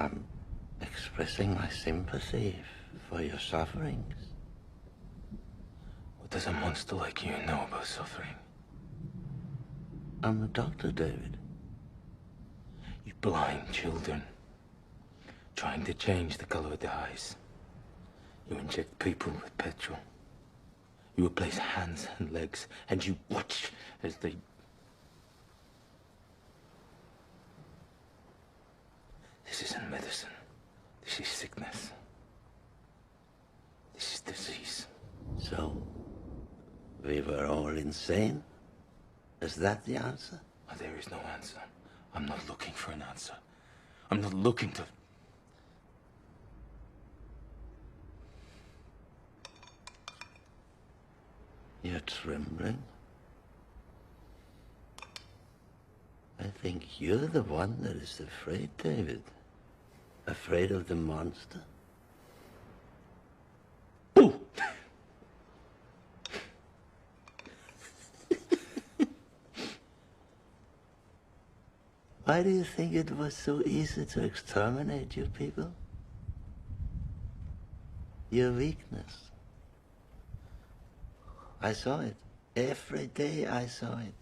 I'm expressing my sympathy for your sufferings. What does a monster like you know about suffering? I'm a doctor, David. You blind children, trying to change the color of their eyes. You inject people with petrol. You replace hands and legs, and you watch as they... This isn't medicine. This is sickness. This is disease. So, we were all insane? Is that the answer? There is no answer. I'm not looking for an answer. I'm not looking to... You're trembling. I think you're the one that is afraid, David. Afraid of the monster. Ooh! Why do you think it was so easy to exterminate you people? Your weakness. I saw it. Every day I saw it.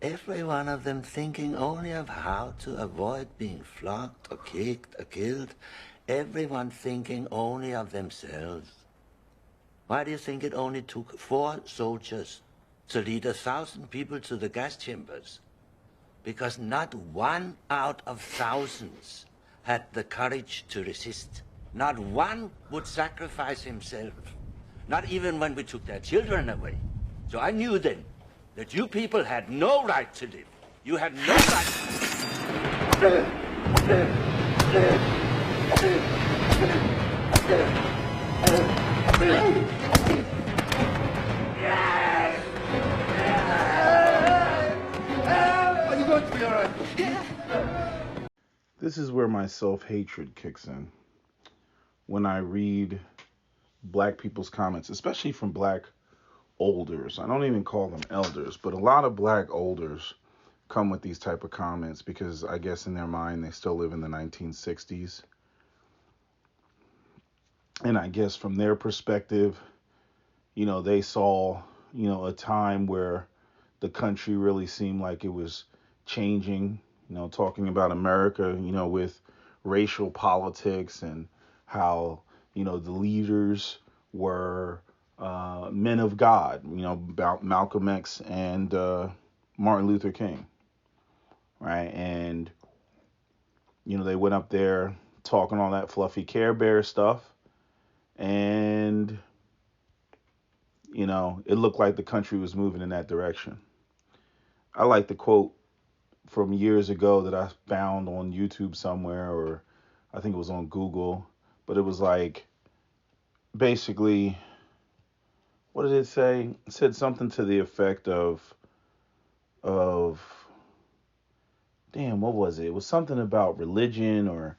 Every one of them thinking only of how to avoid being flogged or kicked or killed. Everyone thinking only of themselves. Why do you think it only took 4 soldiers to lead 1,000 people to the gas chambers? Because not one out of thousands had the courage to resist. Not one would sacrifice himself. Not even when we took their children away. So I knew then that you people had no right to live. You had no right Are you going to be all right? This is where my self-hatred kicks in. When I read black people's comments, especially from black olders. I don't even call them elders, but a lot of black olders come with these type of comments because I guess in their mind they still live in the 1960s. And I guess from their perspective, they saw, a time where the country really seemed like it was changing, talking about America, with racial politics and how, the leaders were men of God, about Malcolm X and Martin Luther King, right? And, they went up there talking all that fluffy Care Bear stuff. And, it looked like the country was moving in that direction. I like the quote from years ago that I found on YouTube somewhere, or I think it was on Google, but it was like, basically, what did it say? It said something to the effect of, damn, what was it? It was something about religion or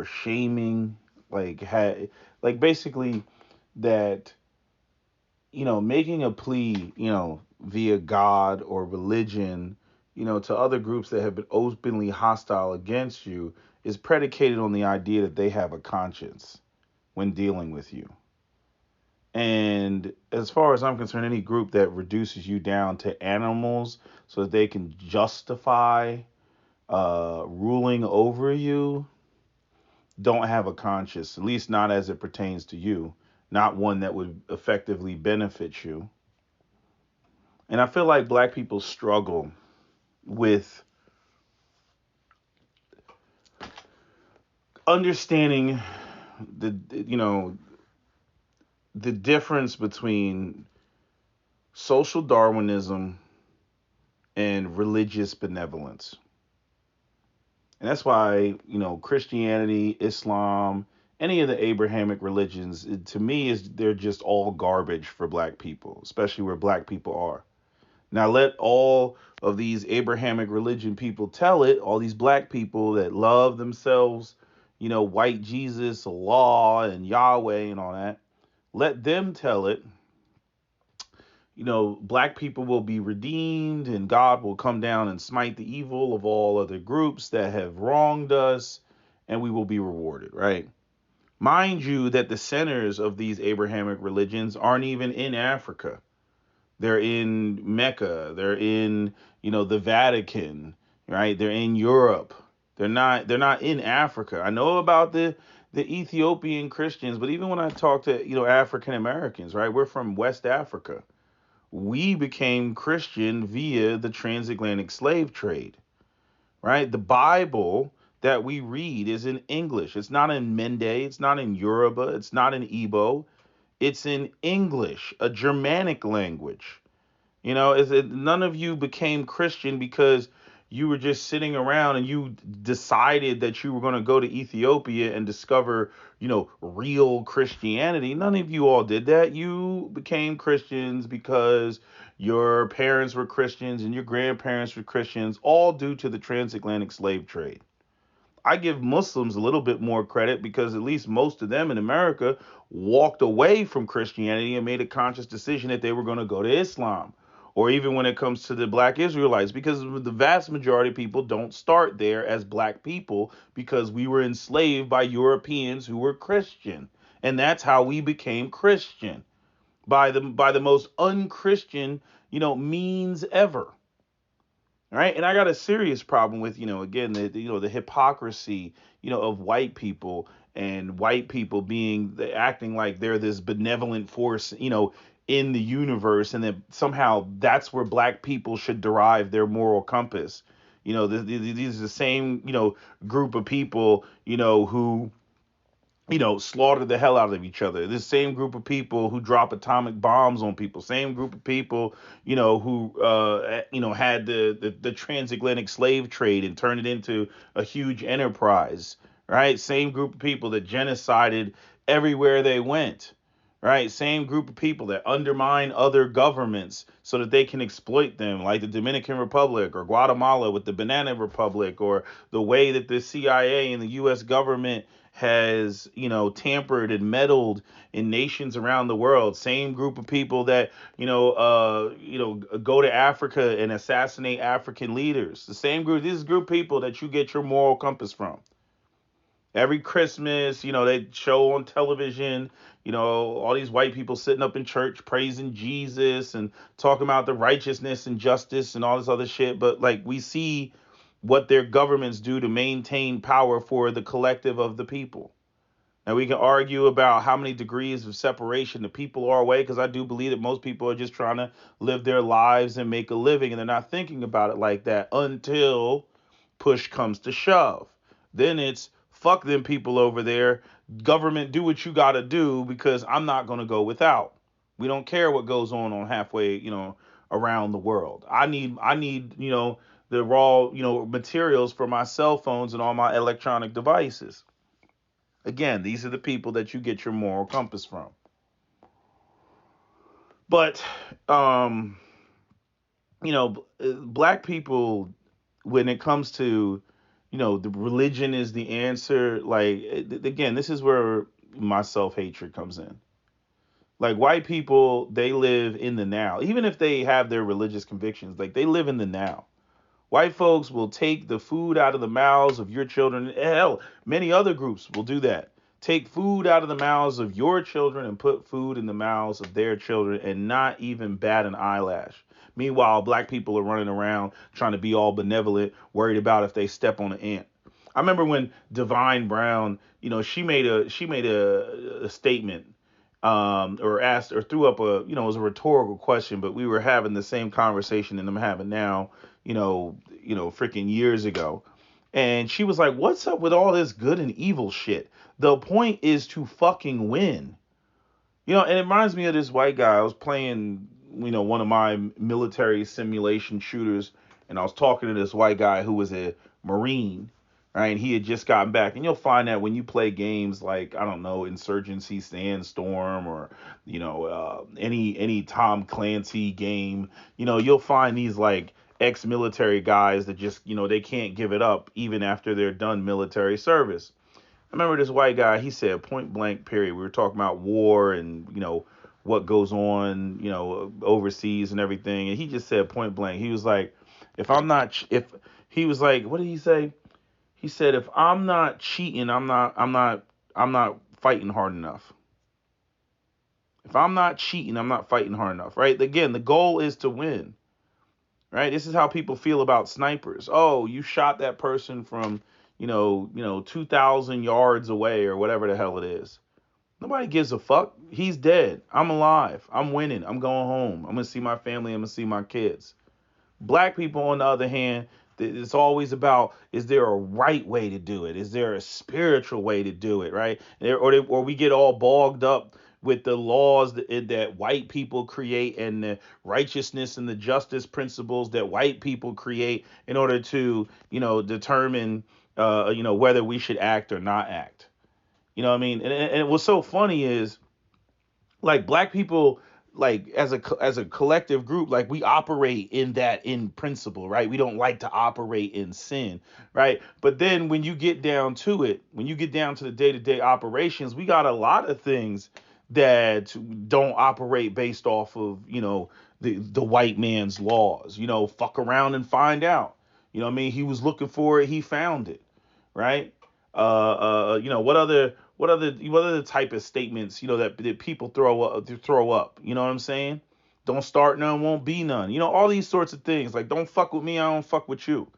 shaming, like basically that, making a plea, via God or religion, to other groups that have been openly hostile against you is predicated on the idea that they have a conscience when dealing with you. And as far as I'm concerned, any group that reduces you down to animals so that they can justify ruling over you don't have a conscience, at least not as it pertains to you, not one that would effectively benefit you. And I feel like black people struggle with understanding the difference between social Darwinism and religious benevolence. And that's why, Christianity, Islam, any of the Abrahamic religions, to me, they're just all garbage for black people, especially where black people are. Now let all of these Abrahamic religion people tell it, all these black people that love themselves, white Jesus, Allah, and Yahweh and all that, let them tell it, black people will be redeemed and God will come down and smite the evil of all other groups that have wronged us and we will be rewarded, right? Mind you, that the centers of these Abrahamic religions aren't even in Africa. They're in Mecca. They're in, the Vatican, right? They're in Europe. They're not in Africa. I know about the Ethiopian Christians, but even when I talk to, African Americans, right? We're from West Africa. We became Christian via the transatlantic slave trade, right? The Bible that we read is in English. It's not in Mende, it's not in Yoruba, it's not in Igbo. It's in English, a Germanic language. None of you became Christian because you were just sitting around and you decided that you were going to go to Ethiopia and discover, real Christianity. None of you all did that. You became Christians because your parents were Christians and your grandparents were Christians, all due to the transatlantic slave trade. I give Muslims a little bit more credit because at least most of them in America walked away from Christianity and made a conscious decision that they were going to go to Islam. Or even when it comes to the black Israelites, because the vast majority of people don't start there as black people because we were enslaved by Europeans who were Christian. And that's how we became Christian, by the most unchristian, means ever. Right. And I got a serious problem with, again, the hypocrisy, of white people, and white people acting like they're this benevolent force, in the universe. And that somehow that's where black people should derive their moral compass. These are the same, group of people, who slaughter the hell out of each other. This same group of people who drop atomic bombs on people. Same group of people, who, had the transatlantic slave trade and turned it into a huge enterprise, right? Same group of people that genocided everywhere they went, right? Same group of people that undermine other governments so that they can exploit them, like the Dominican Republic or Guatemala with the Banana Republic, or the way that the CIA and the U.S. government has, tampered and meddled in nations around the world. Same group of people that, go to Africa and assassinate African leaders. The same group. This is a group of people that you get your moral compass from. Every Christmas, they show on television, all these white people sitting up in church praising Jesus and talking about the righteousness and justice and all this other shit. But like, we see what their governments do to maintain power for the collective of the people. Now, we can argue about how many degrees of separation the people are away, because I do believe that most people are just trying to live their lives and make a living, and they're not thinking about it like that until push comes to shove. Then it's fuck them people over there. Government, do what you got to do, because I'm not going to go without. We don't care what goes on halfway, around the world. I need, the raw, materials for my cell phones and all my electronic devices. Again, these are the people that you get your moral compass from. But, black people, when it comes to, the religion is the answer. Like, again, this is where my self-hatred comes in. Like, white people, they live in the now. Even if they have their religious convictions, like, they live in the now. White folks will take the food out of the mouths of your children. Hell, many other groups will do that. Take food out of the mouths of your children and put food in the mouths of their children and not even bat an eyelash. Meanwhile, black people are running around trying to be all benevolent, worried about if they step on an ant. I remember when Divine Brown, she made a statement, or asked or threw up a, it was a rhetorical question, but we were having the same conversation that I'm having now, freaking years ago. And she was like, what's up with all this good and evil shit? The point is to fucking win. And it reminds me of this white guy. I was playing, one of my military simulation shooters, and I was talking to this white guy who was a Marine, right? And he had just gotten back. And you'll find that when you play games like, I don't know, Insurgency Sandstorm, or, any Tom Clancy game, you'll find these like ex-military guys that just, they can't give it up even after they're done military service. I remember this white guy, he said point blank period. We were talking about war and, what goes on, overseas and everything. And he just said point blank, he was like, if I'm not, if he was like, what did he say? He said, if I'm not cheating, I'm not fighting hard enough. If I'm not cheating, I'm not fighting hard enough, right? Again, the goal is to win, right? This is how people feel about snipers. Oh, you shot that person from, 2,000 yards away or whatever the hell it is. Nobody gives a fuck. He's dead. I'm alive. I'm winning. I'm going home. I'm going to see my family. I'm going to see my kids. Black people, on the other hand, it's always about, is there a right way to do it? Is there a spiritual way to do it, right? Or we get all bogged up with the laws that white people create and the righteousness and the justice principles that white people create in order to, determine, whether we should act or not act. You know what I mean? And what's so funny is, like, black people, like, as a collective group, like, we operate in principle, right? We don't like to operate in sin, right? But then when you get down to it, when you get down to the day-to-day operations, we got a lot of things that don't operate based off of, the white man's laws. Fuck around and find out. You know what I mean? He was looking for it, he found it, right? What other type of statements, that people throw up, you know what I'm saying? Don't start none, won't be none. All these sorts of things. Like, don't fuck with me, I don't fuck with you,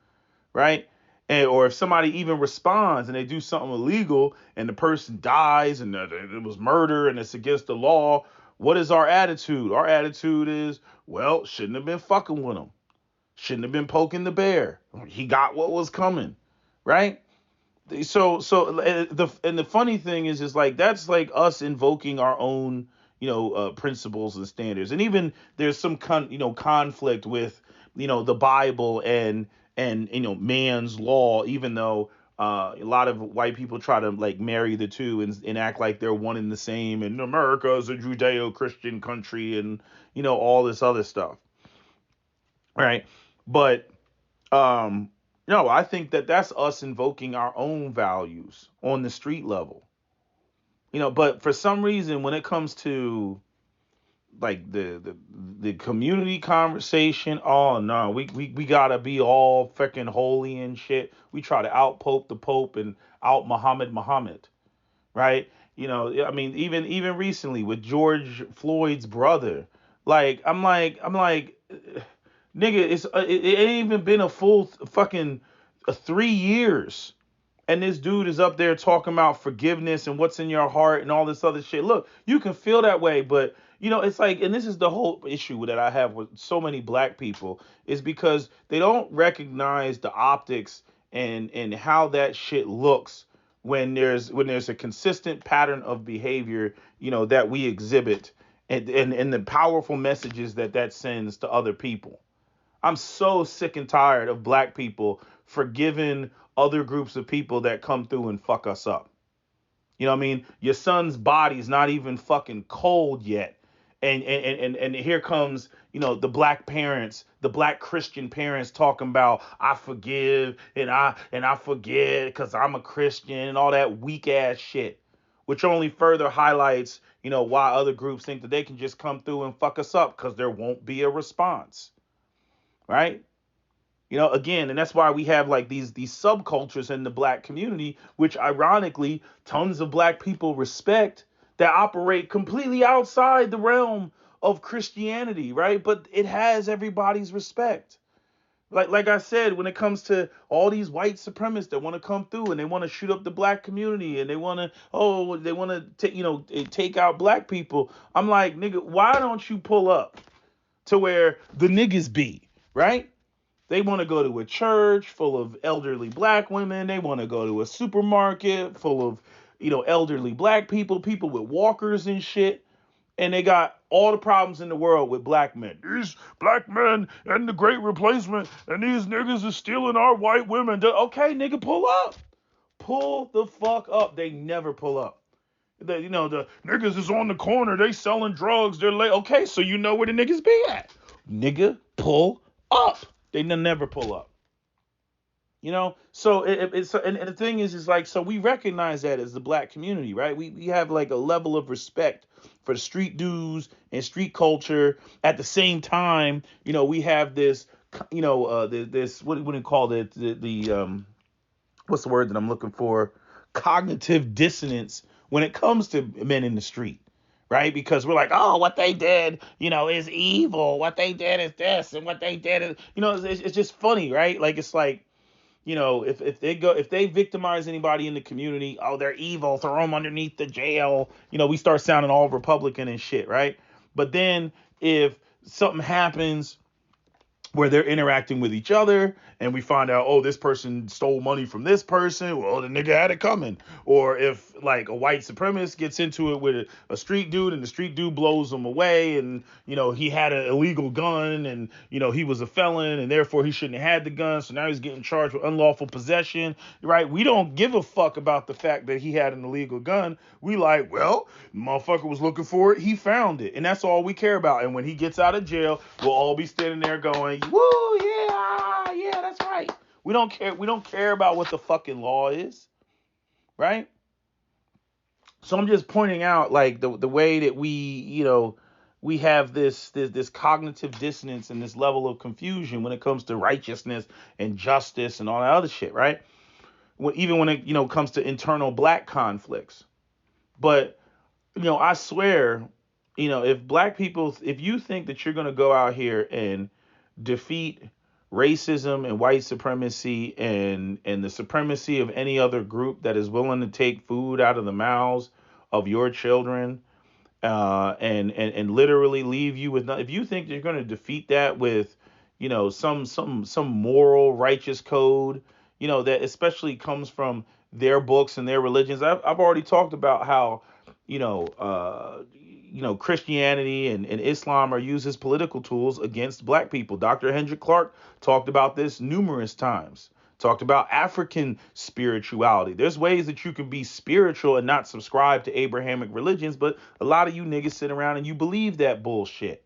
right? Or if somebody even responds and they do something illegal and the person dies and it was murder and it's against the law, what is our attitude? Our attitude is, well, shouldn't have been fucking with him. Shouldn't have been poking the bear. He got what was coming, right? The funny thing is like, that's like us invoking our own, principles and standards. And even there's some conflict with, the Bible and man's law, even though a lot of white people try to, like, marry the two and act like they're one and the same, and America is a Judeo-Christian country, and all this other stuff, right? But no, I think that that's us invoking our own values on the street level. But for some reason, when it comes to, like, the community conversation, oh no, we gotta be all freaking holy and shit. We try to out Pope the Pope and out Muhammad, right? I mean, even recently with George Floyd's brother, like, I'm like, nigga, it ain't even been a full fucking 3 years, and this dude is up there talking about forgiveness and what's in your heart and all this other shit. Look, you can feel that way, but it's like, and this is the whole issue that I have with so many black people, is because they don't recognize the optics and how that shit looks when there's a consistent pattern of behavior, that we exhibit, and the powerful messages that sends to other people. I'm so sick and tired of black people forgiving other groups of people that come through and fuck us up. You know what I mean? Your son's body's not even fucking cold yet. And here comes, the black parents, the black Christian parents talking about, I forgive and I forget because I'm a Christian, and all that weak ass shit, which only further highlights, why other groups think that they can just come through and fuck us up because there won't be a response. Right? Again, and that's why we have, like, these subcultures in the black community, which ironically tons of black people respect, that operate completely outside the realm of Christianity, right? But it has everybody's respect. Like I said, when it comes to all these white supremacists that want to come through and they want to shoot up the black community and they want to take out black people, I'm like, nigga, why don't you pull up to where the niggas be, right? They want to go to a church full of elderly black women. They want to go to a supermarket full of, elderly black people with walkers and shit. And they got all the problems in the world with black men. These black men and the great replacement, and these niggas are stealing our white women. Okay, nigga, pull up. Pull the fuck up. They never pull up. The niggas is on the corner. They selling drugs. They're late. Okay, so you know where the niggas be at. Nigga, pull up. They never pull up. You know, so it's and the thing is like, so we recognize that as the black community, right? We have like a level of respect for the street dudes and street culture. At the same time, you know, we have this, this what do you call it? The what's the word that I'm looking for? Cognitive dissonance when it comes to men in the street, right? Because we're like, oh, what they did, is evil. What they did is this, and what they did is, it's just funny, right? Like it's like, if they victimize anybody in the community, oh, they're evil, throw them underneath the jail. We start sounding all Republican and shit, right? But then if something happens where they're interacting with each other and we find out, oh, this person stole money from this person, well, the nigga had it coming. Or if like a white supremacist gets into it with a street dude and the street dude blows him away, and he had an illegal gun, and he was a felon and therefore he shouldn't have had the gun, so now he's getting charged with unlawful possession, right? We don't give a fuck about the fact that he had an illegal gun. We like, well, motherfucker was looking for it, he found it, and that's all we care about. And when he gets out of jail, we'll all be standing there going, woo, yeah, yeah, that's right. We don't care. We don't care about what the fucking law is, right? So I'm just pointing out like the way that we have this cognitive dissonance and this level of confusion when it comes to righteousness and justice and all that other shit, right? Even when it comes to internal black conflicts. But I swear, if black people, if you think that you're gonna go out here and defeat racism and white supremacy and the supremacy of any other group that is willing to take food out of the mouths of your children, and literally leave you with nothing. If you think you're going to defeat that with some moral righteous code, that especially comes from their books and their religions. I've already talked about how Christianity and Islam are used as political tools against black people. Dr. Hendrik Clark talked about this numerous times. Talked about African spirituality. There's ways that you can be spiritual and not subscribe to Abrahamic religions, but a lot of you niggas sit around and you believe that bullshit.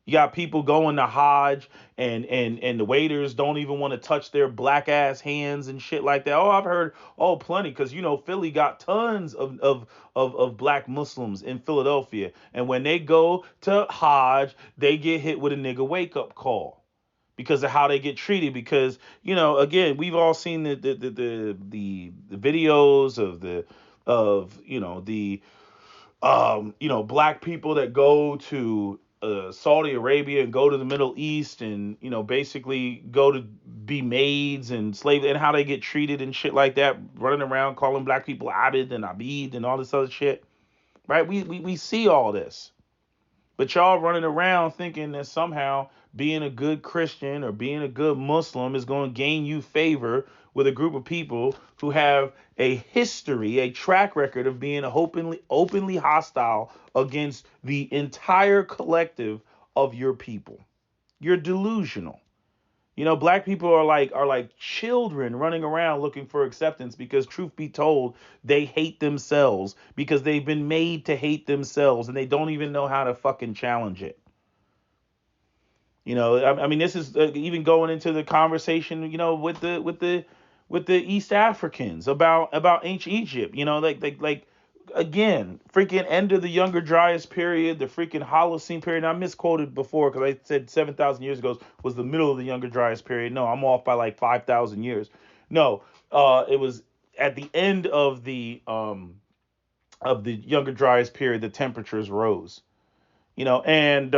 You got people going to Hajj, and the waiters don't even want to touch their black ass hands and shit like that. Oh, I've heard, plenty, because Philly got tons of black Muslims in Philadelphia, and when they go to Hajj, they get hit with a nigga wake up call because of how they get treated. Because again, we've all seen the videos of black people that go to Saudi Arabia and go to the Middle East and basically go to be maids and slaves, and how they get treated and shit like that, running around calling black people Abid and Abid and all this other shit, right? We see all this, but y'all running around thinking that somehow being a good Christian or being a good Muslim is going to gain you favor with a group of people who have a history, a track record of being openly hostile against the entire collective of your people. You're delusional. Black people are like children running around looking for acceptance because, truth be told, they hate themselves because they've been made to hate themselves and they don't even know how to fucking challenge it. I mean, this is even going into the conversation, with the East Africans about ancient Egypt. Like again, freaking end of the Younger Dryas period, the freaking Holocene period. And I misquoted before because I said 7,000 years ago was the middle of the Younger Dryas period. No, I'm off by like 5,000 years. No, it was at the end of the Younger Dryas period. The temperatures rose. And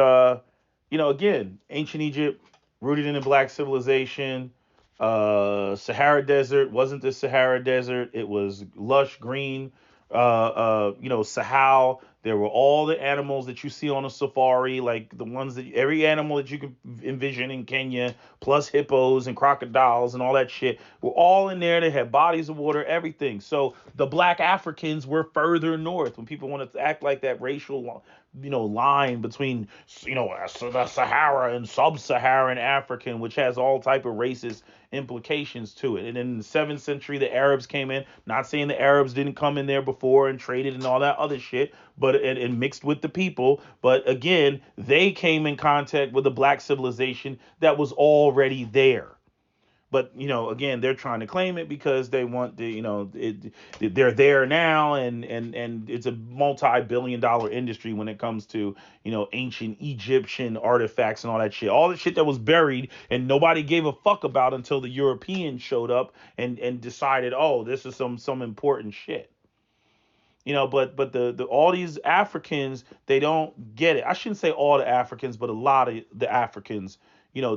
again, ancient Egypt, rooted in the black civilization. Sahara Desert wasn't the Sahara Desert. It was lush green. Sahel. There were all the animals that you see on a safari, like the ones that every animal that you can envision in Kenya, plus hippos and crocodiles and all that shit, were all in there. They had bodies of water, everything. So the black Africans were further north. When people wanted to act like that racial, line between, the Sahara and sub-Saharan African, which has all type of racist implications to it. And in the 7th century, the Arabs came in. Not saying the Arabs didn't come in there before and traded and all that other shit, but and mixed with the people. But again, they came in contact with a black civilization that was already there, But again, they're trying to claim it because they want the they're there now, and it's a multi-billion-dollar industry when it comes to ancient Egyptian artifacts and all that shit, all the shit that was buried and nobody gave a fuck about until the Europeans showed up and decided, oh, this is some important shit. But the all these Africans, they don't get it. I shouldn't say all the Africans, but a lot of the Africans,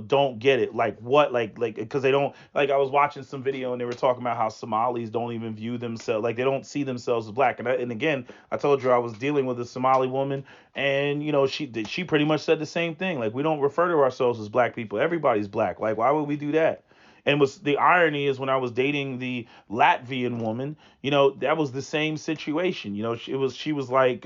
don't get it. Like what, like because they don't, like, I was watching some video and they were talking about how Somalis don't even view themselves, like they don't see themselves as black. And again, I told you I was dealing with a Somali woman, and she pretty much said the same thing. Like, we don't refer to ourselves as black people. Everybody's black. Like, why would we do that? And was the irony is, when I was dating the Latvian woman, that was the same situation. She was like,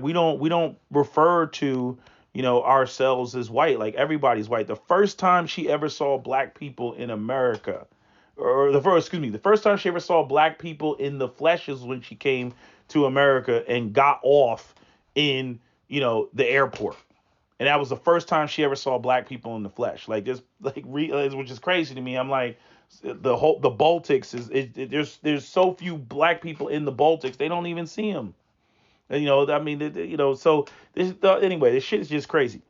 we don't refer to ourselves as white. Like, everybody's white. The first time she ever saw black people in America, or the first time she ever saw black people in the flesh is when she came to America and got off in the airport. And that was the first time she ever saw black people in the flesh. Like, this, which is crazy to me. I'm like, the Baltics there's so few black people in the Baltics, they don't even see them. And, I mean, so anyway, this shit is just crazy.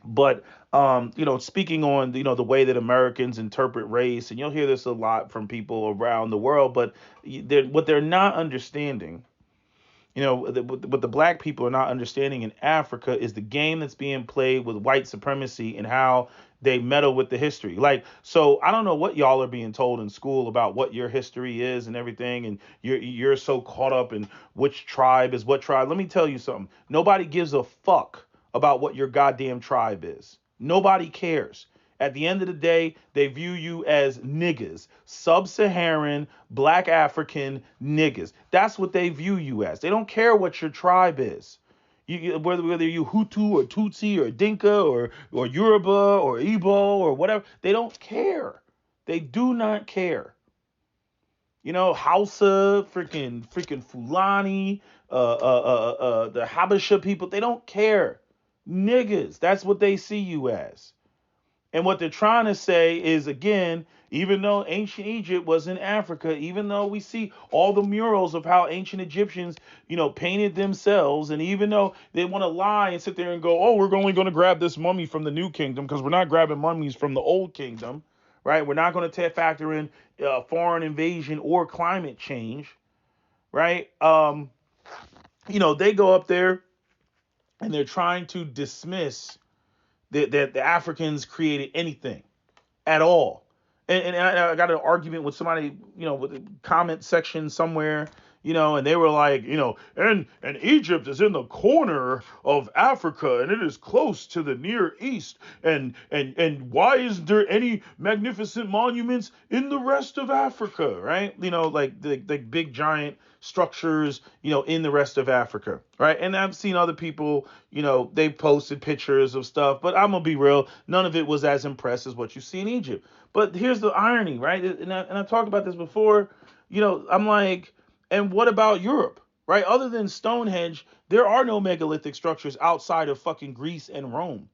But speaking on the way that Americans interpret race, and you'll hear this a lot from people around the world, but what they're not understanding, what the black people are not understanding in Africa, is the game that's being played with white supremacy and how they meddle with the history. Like, so I don't know what y'all are being told in school about what your history is and everything, and you're so caught up in which tribe is what tribe. Let me tell you something. Nobody gives a fuck about what your goddamn tribe is. Nobody cares. At the end of the day, they view you as niggas, sub-Saharan, black African niggas. That's what they view you as. They don't care what your tribe is. Whether you Hutu or Tutsi or Dinka or Yoruba or Igbo or whatever, they don't care. They do not care. Hausa, freaking Fulani, the Habesha people, they don't care. Niggas, that's what they see you as. And what they're trying to say is, again, even though ancient Egypt was in Africa, even though we see all the murals of how ancient Egyptians, painted themselves, and even though they want to lie and sit there and go, oh, we're only going to grab this mummy from the new kingdom, because we're not grabbing mummies from the old kingdom, right? We're not going to factor in foreign invasion or climate change, right? They go up there and they're trying to dismiss that the Africans created anything at all. And I got an argument with somebody, with the comment section somewhere, and they were like, and Egypt is in the corner of Africa and it is close to the Near East. And why isn't there any magnificent monuments in the rest of Africa, right? Like the big giant structures, in the rest of Africa, right? And I've seen other people, they posted pictures of stuff, but I'm gonna be real, none of it was as impressive as what you see in Egypt. But here's the irony, right? And I've talked about this before, I'm like, and what about Europe, right? Other than Stonehenge, there are no megalithic structures outside of fucking Greece and Rome,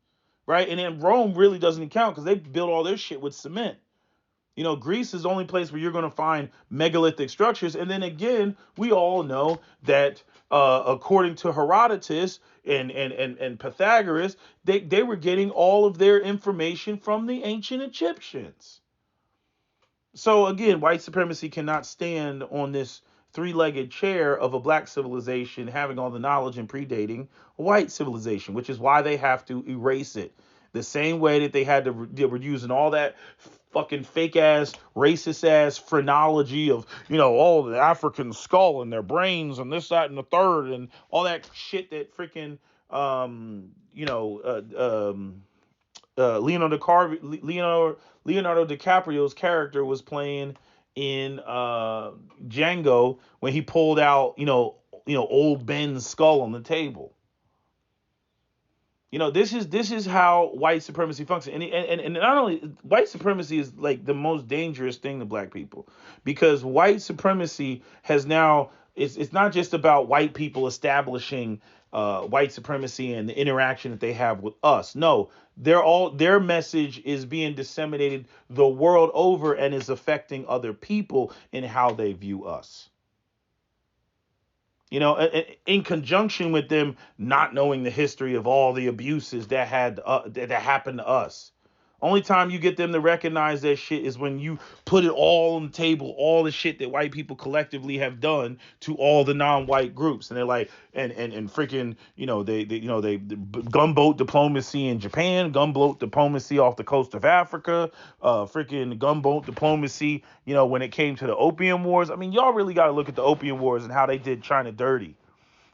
right? And then Rome really doesn't count because they built all their shit with cement. Greece is the only place where you're going to find megalithic structures. And then again, we all know that according to Herodotus and Pythagoras, they were getting all of their information from the ancient Egyptians. So again, white supremacy cannot stand on this three-legged chair of a black civilization having all the knowledge and predating a white civilization, which is why they have to erase it. The same way that they were using all that fucking fake ass, racist ass phrenology of, the African skull and their brains and this, that, and the third, and all that shit that freaking, Leonardo DiCaprio's character was playing in Django when he pulled out, old Ben's skull on the table. This is how white supremacy functions. And not only white supremacy is like the most dangerous thing to black people, because white supremacy has now it's not just about white people establishing white supremacy and the interaction that they have with us. No, their message is being disseminated the world over and is affecting other people in how they view us. In conjunction with them not knowing the history of all the abuses that happened to us. Only time you get them to recognize that shit is when you put it all on the table, all the shit that white people collectively have done to all the non-white groups, and they're like, and freaking, they gunboat diplomacy in Japan, gunboat diplomacy off the coast of Africa, freaking gunboat diplomacy, when it came to the opium wars. I mean, y'all really got to look at the opium wars and how they did China dirty.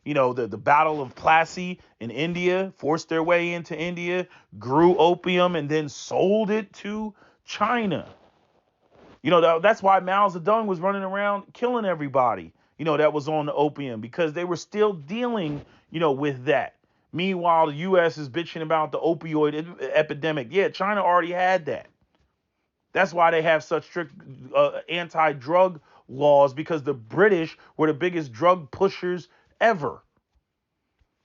The Battle of Plassey in India, forced their way into India, grew opium, and then sold it to China. That's why Mao Zedong was running around killing everybody, that was on the opium, because they were still dealing, with that. Meanwhile, the U.S. is bitching about the opioid epidemic. Yeah, China already had that. That's why they have such strict anti-drug laws, because the British were the biggest drug pushers ever.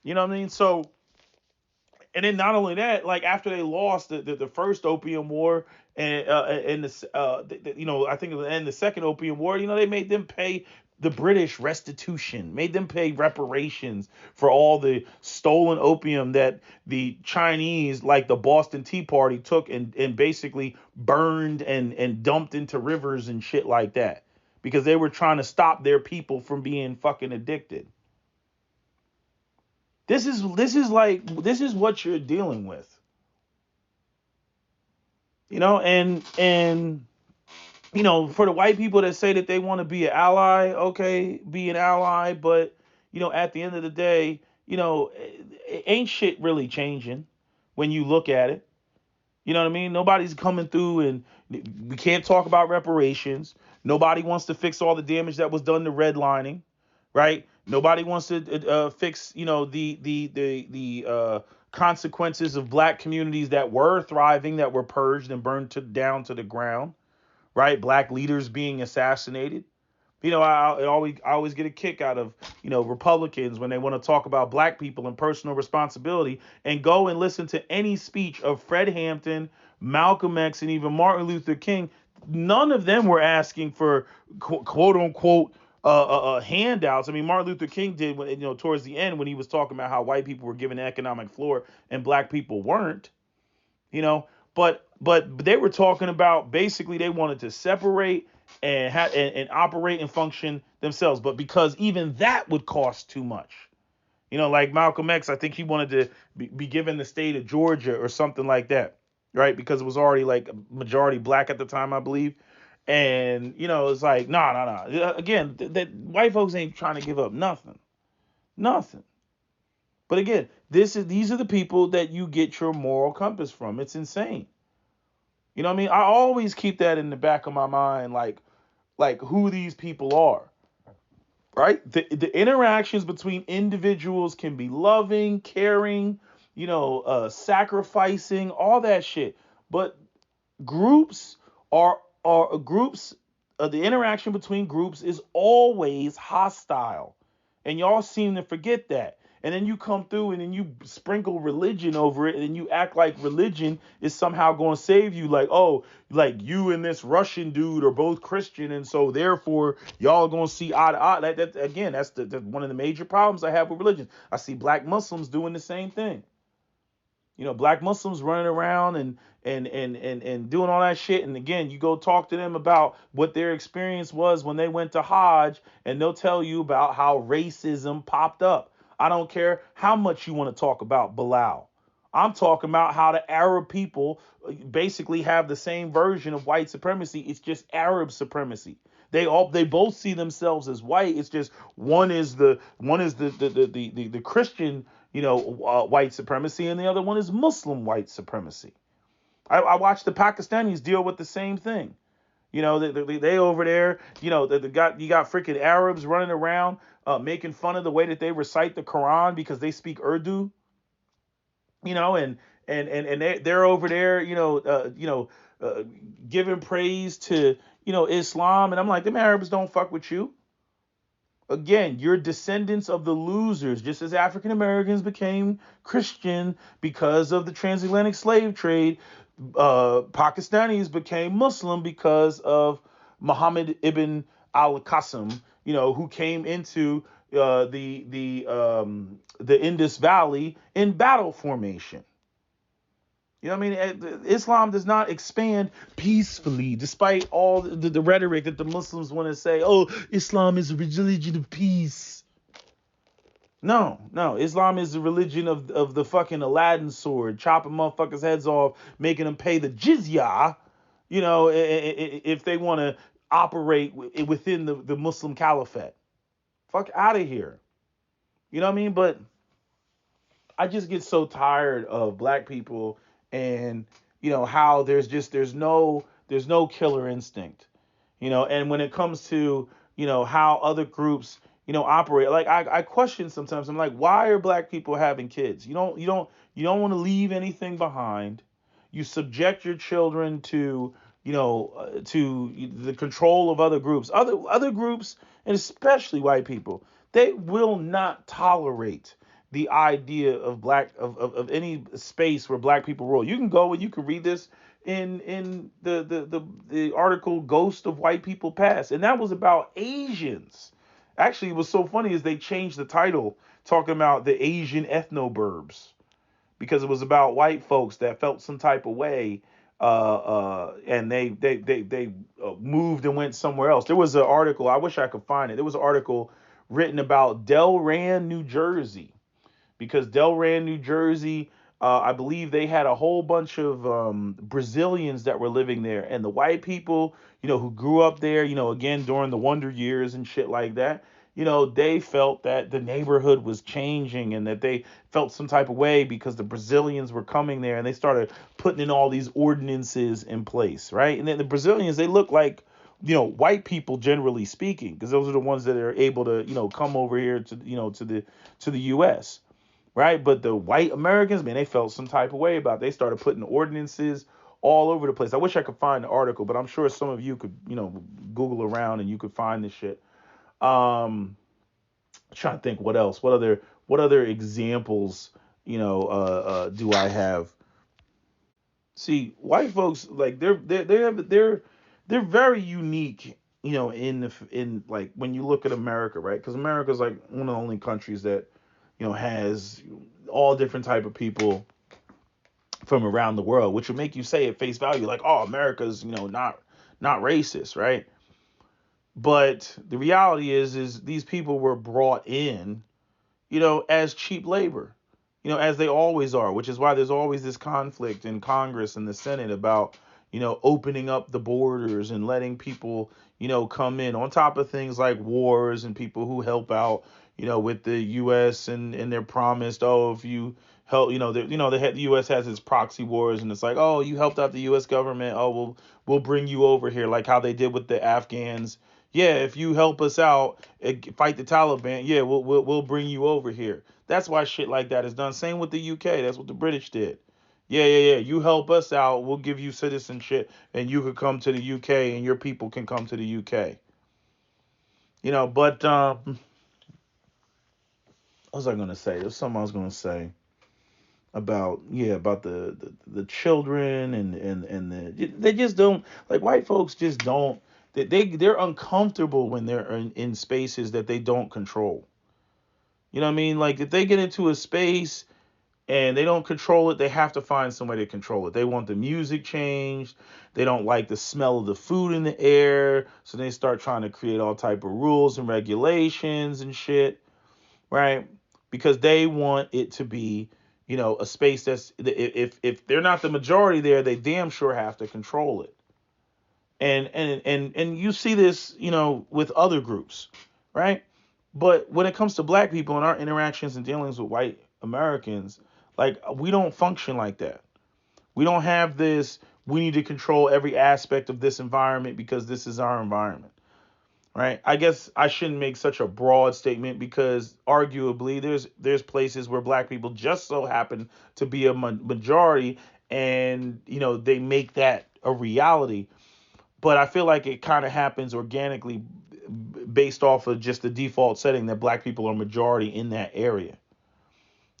You know what I mean? So, and then not only that, like after they lost the first opium war and I think it was in the second opium war, they made them pay the British restitution, made them pay reparations for all the stolen opium that the Chinese, like the Boston Tea Party, took and basically burned and dumped into rivers and shit like that, because they were trying to stop their people from being fucking addicted. This is what you're dealing with. And for the white people that say that they want to be an ally, okay, be an ally, but at the end of the day, ain't shit really changing when you look at it. You know what I mean? Nobody's coming through, and we can't talk about reparations. Nobody wants to fix all the damage that was done to redlining, right? Nobody wants to fix, the consequences of black communities that were thriving, that were purged and burned down to the ground, right? Black leaders being assassinated. I always get a kick out of, Republicans when they want to talk about black people and personal responsibility, and go and listen to any speech of Fred Hampton, Malcolm X, and even Martin Luther King. None of them were asking for quote unquote handouts. I mean, Martin Luther King did, when, towards the end, when he was talking about how white people were given an economic floor and black people weren't. But they were talking about, basically they wanted to separate and operate and function themselves, but because even that would cost too much. Like Malcolm X, I think he wanted to be given the state of Georgia or something like that, right? Because it was already like majority black at the time, I believe. And it's like, no. Again, that white folks ain't trying to give up nothing. But again, these are the people that you get your moral compass from. It's insane. You know what I mean? I always keep that in the back of my mind, like who these people are, right? The interactions between individuals can be loving, caring, sacrificing, all that shit. But groups are groups. The interaction between groups is always hostile, and y'all seem to forget that. And then you come through and then you sprinkle religion over it, and then you act like religion is somehow going to save you. Like, oh, like you and this Russian dude are both Christian, and so therefore y'all are going to see eye to eye. Again, that's one of the major problems I have with religion. I see black Muslims doing the same thing. Black Muslims running around and doing all that shit. And again, you go talk to them about what their experience was when they went to Hajj, and they'll tell you about how racism popped up. I don't care how much you want to talk about Bilal. I'm talking about how the Arab people basically have the same version of white supremacy. It's just Arab supremacy. They both see themselves as white. It's just one is the Christian, white supremacy, and the other one is Muslim white supremacy. I watch the Pakistanis deal with the same thing. They over there, you got freaking Arabs running around making fun of the way that they recite the Quran because they speak Urdu. And they're over there, giving praise to, Islam. And I'm like, them Arabs don't fuck with you. Again, you're descendants of the losers, just as African Americans became Christian because of the transatlantic slave trade. Pakistanis became Muslim because of Muhammad ibn al-Qasim, who came into the Indus Valley in battle formation. You know what I mean? Islam does not expand peacefully, despite all the rhetoric that the Muslims want to say. Oh, Islam is a religion of peace. No, no. Islam is the religion of the fucking Aladdin sword, chopping motherfuckers' heads off, making them pay the jizya, if they want to operate within the Muslim caliphate. Fuck out of here. You know what I mean? But I just get so tired of black people and how there's no killer instinct. And when it comes to how other groups operate, like I question sometimes. I'm like, why are black people having kids? You don't want to leave anything behind. You subject your children to to the control of other groups, other groups, and especially white people. They will not tolerate the idea of of any space where black people rule. You can go and you can read this in the article Ghost of White People Past, and that was about Asians. Actually, it was so funny is they changed the title talking about the Asian ethnoburbs because it was about white folks that felt some type of way, and they moved and went somewhere else. There was an article, I wish I could find it. There was an article written about Delran, New Jersey, because Delran, New Jersey, I believe they had a whole bunch of Brazilians that were living there, and the white people, who grew up there, again during the Wonder Years and shit like that, they felt that the neighborhood was changing and that they felt some type of way because the Brazilians were coming there, and they started putting in all these ordinances in place, right? And then the Brazilians, they look like white people generally speaking, because those are the ones that are able to come over here to to the U.S., right? But the white Americans, man, they felt some type of way about it. They started putting ordinances all over the place. I wish I could find the article, but I'm sure some of you could, Google around and you could find this shit. Trying to think what else, what other examples, do I have? See, white folks, like they're very unique, in like when you look at America, right? Because America's like one of the only countries that has all different type of people from around the world, which would make you say at face value, like, oh, America's, not racist, right? But the reality is these people were brought in, as cheap labor, as they always are, which is why there's always this conflict in Congress and the Senate about, opening up the borders and letting people, come in on top of things like wars and people who help out, with the U.S. and they're promised, oh, if you help, the U.S. has its proxy wars and it's like, oh, you helped out the U.S. government, oh, we'll bring you over here, like how they did with the Afghans. Yeah, if you help us out and fight the Taliban, yeah, we'll bring you over here. That's why shit like that is done. Same with the UK. That's what the British did. Yeah, yeah, yeah. You help us out, we'll give you citizenship, and you could come to the UK, and your people can come to the UK. But what was I gonna say? There's something I was gonna say about the children and they just don't, like, white folks just don't, they're uncomfortable when they're in spaces that they don't control. You know what I mean? Like if they get into a space and they don't control it, they have to find some way to control it. They want the music changed. They don't like the smell of the food in the air, so they start trying to create all type of rules and regulations and shit, right? Because they want it to be, a space that's, if they're not the majority there, they damn sure have to control it. And you see this, with other groups, right? But when it comes to black people and our interactions and dealings with white Americans, like we don't function like that. We don't have this, we need to control every aspect of this environment because this is our environment. Right? I guess I shouldn't make such a broad statement because arguably there's places where black people just so happen to be a majority, and they make that a reality. But I feel like it kind of happens organically based off of just the default setting that black people are majority in that area.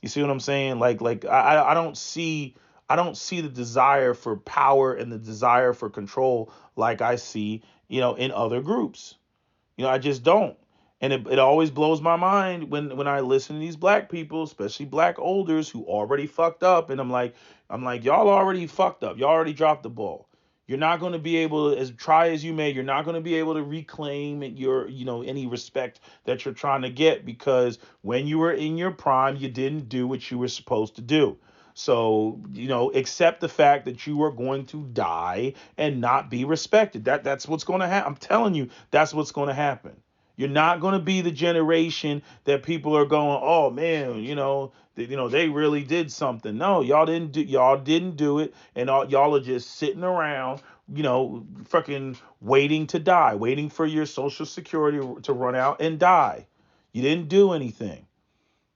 You see what I'm saying? I don't see the desire for power and the desire for control like I see, in other groups. I just don't. And it always blows my mind when I listen to these black people, especially black elders who already fucked up. And I'm like, y'all already fucked up. Y'all already dropped the ball. You're not going to be able to, as try as you may, you're not going to be able to reclaim your, any respect that you're trying to get, because when you were in your prime, you didn't do what you were supposed to do. So, accept the fact that you are going to die and not be respected. That's what's going to happen. I'm telling you, that's what's going to happen. You're not going to be the generation that people are going, oh man, they really did something. No, y'all didn't do it, and y'all are just sitting around, fucking waiting to die, waiting for your social security to run out and die. You didn't do anything.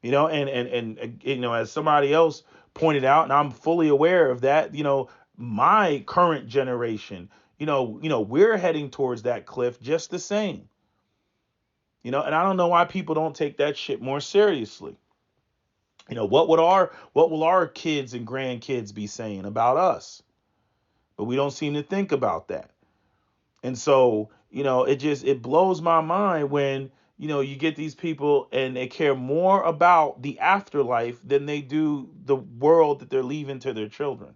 And as somebody else pointed out, and I'm fully aware of that, my current generation, we're heading towards that cliff just the same. And I don't know why people don't take that shit more seriously. What will our kids and grandkids be saying about us? But we don't seem to think about that. And so, it blows my mind when, you get these people and they care more about the afterlife than they do the world that they're leaving to their children.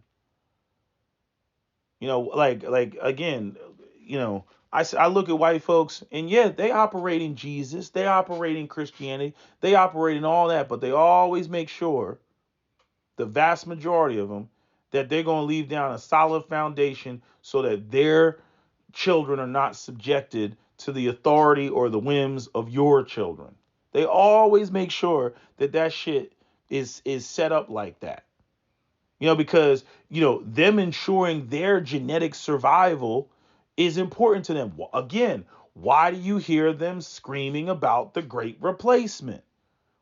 Like again, I look at white folks, and yeah, they operate in Jesus, they operate in Christianity, they operate in all that, but they always make sure, the vast majority of them, that they're going to leave down a solid foundation so that their children are not subjected to the authority or the whims of your children. They always make sure that shit is set up like that. Because, them ensuring their genetic survival is important to them. Again, why do you hear them screaming about the great replacement?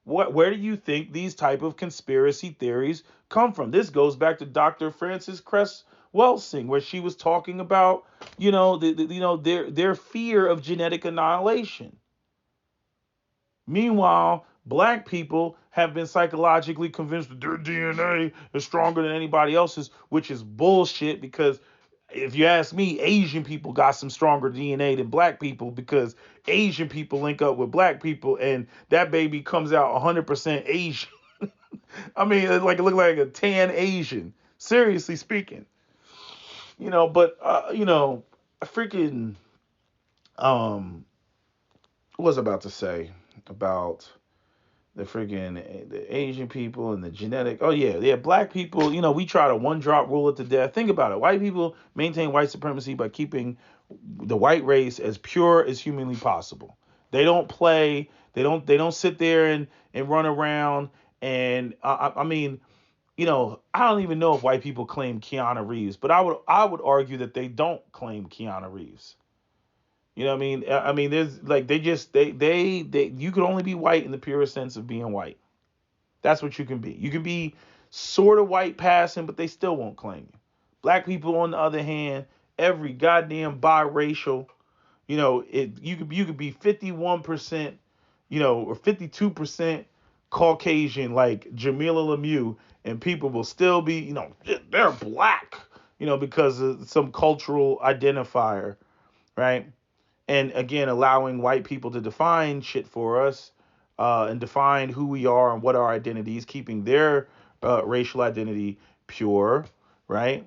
Where do you think these type of conspiracy theories come from? This goes back to Dr. Frances Cress Welsing, where she was talking about, their fear of genetic annihilation. Meanwhile, black people have been psychologically convinced that their DNA is stronger than anybody else's, which is bullshit, because if you ask me, Asian people got some stronger DNA than black people, because Asian people link up with black people and that baby comes out 100% Asian. I mean, it look like a tan Asian, seriously speaking. But freaking what was I about to say about the Asian people and the genetic? Oh yeah, black people. We try to one drop rule it to death. Think about it. White people maintain white supremacy by keeping the white race as pure as humanly possible. They don't play. They don't sit there and run around. And I mean, I don't even know if white people claim Keanu Reeves, but I would argue that they don't claim Keanu Reeves. You know what I mean? I mean, there's you can only be white in the purest sense of being white. That's what you can be. You can be sort of white passing, but they still won't claim you. Black people, on the other hand, every goddamn biracial, you could be 51%, or 52% Caucasian like Jamila Lemieux, and people will still be, they're black, because of some cultural identifier, right? And again, allowing white people to define shit for us, and define who we are and what our identity is, keeping their racial identity pure, right?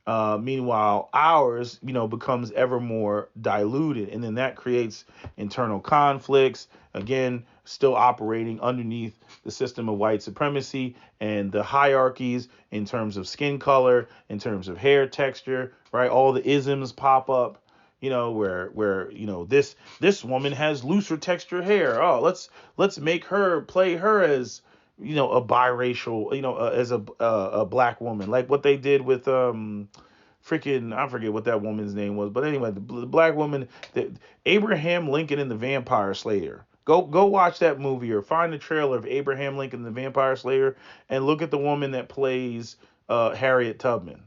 Meanwhile, ours, becomes ever more diluted, and then that creates internal conflicts. Again, still operating underneath the system of white supremacy and the hierarchies in terms of skin color, in terms of hair texture, right? All the isms pop up. Where this woman has looser texture hair. Oh, let's make her play her as a biracial, as a black woman, like what they did with freaking, I forget what that woman's name was, but anyway, the black woman, Abraham Lincoln and the Vampire Slayer. Go watch that movie, or find the trailer of Abraham Lincoln and the Vampire Slayer, and look at the woman that plays Harriet Tubman.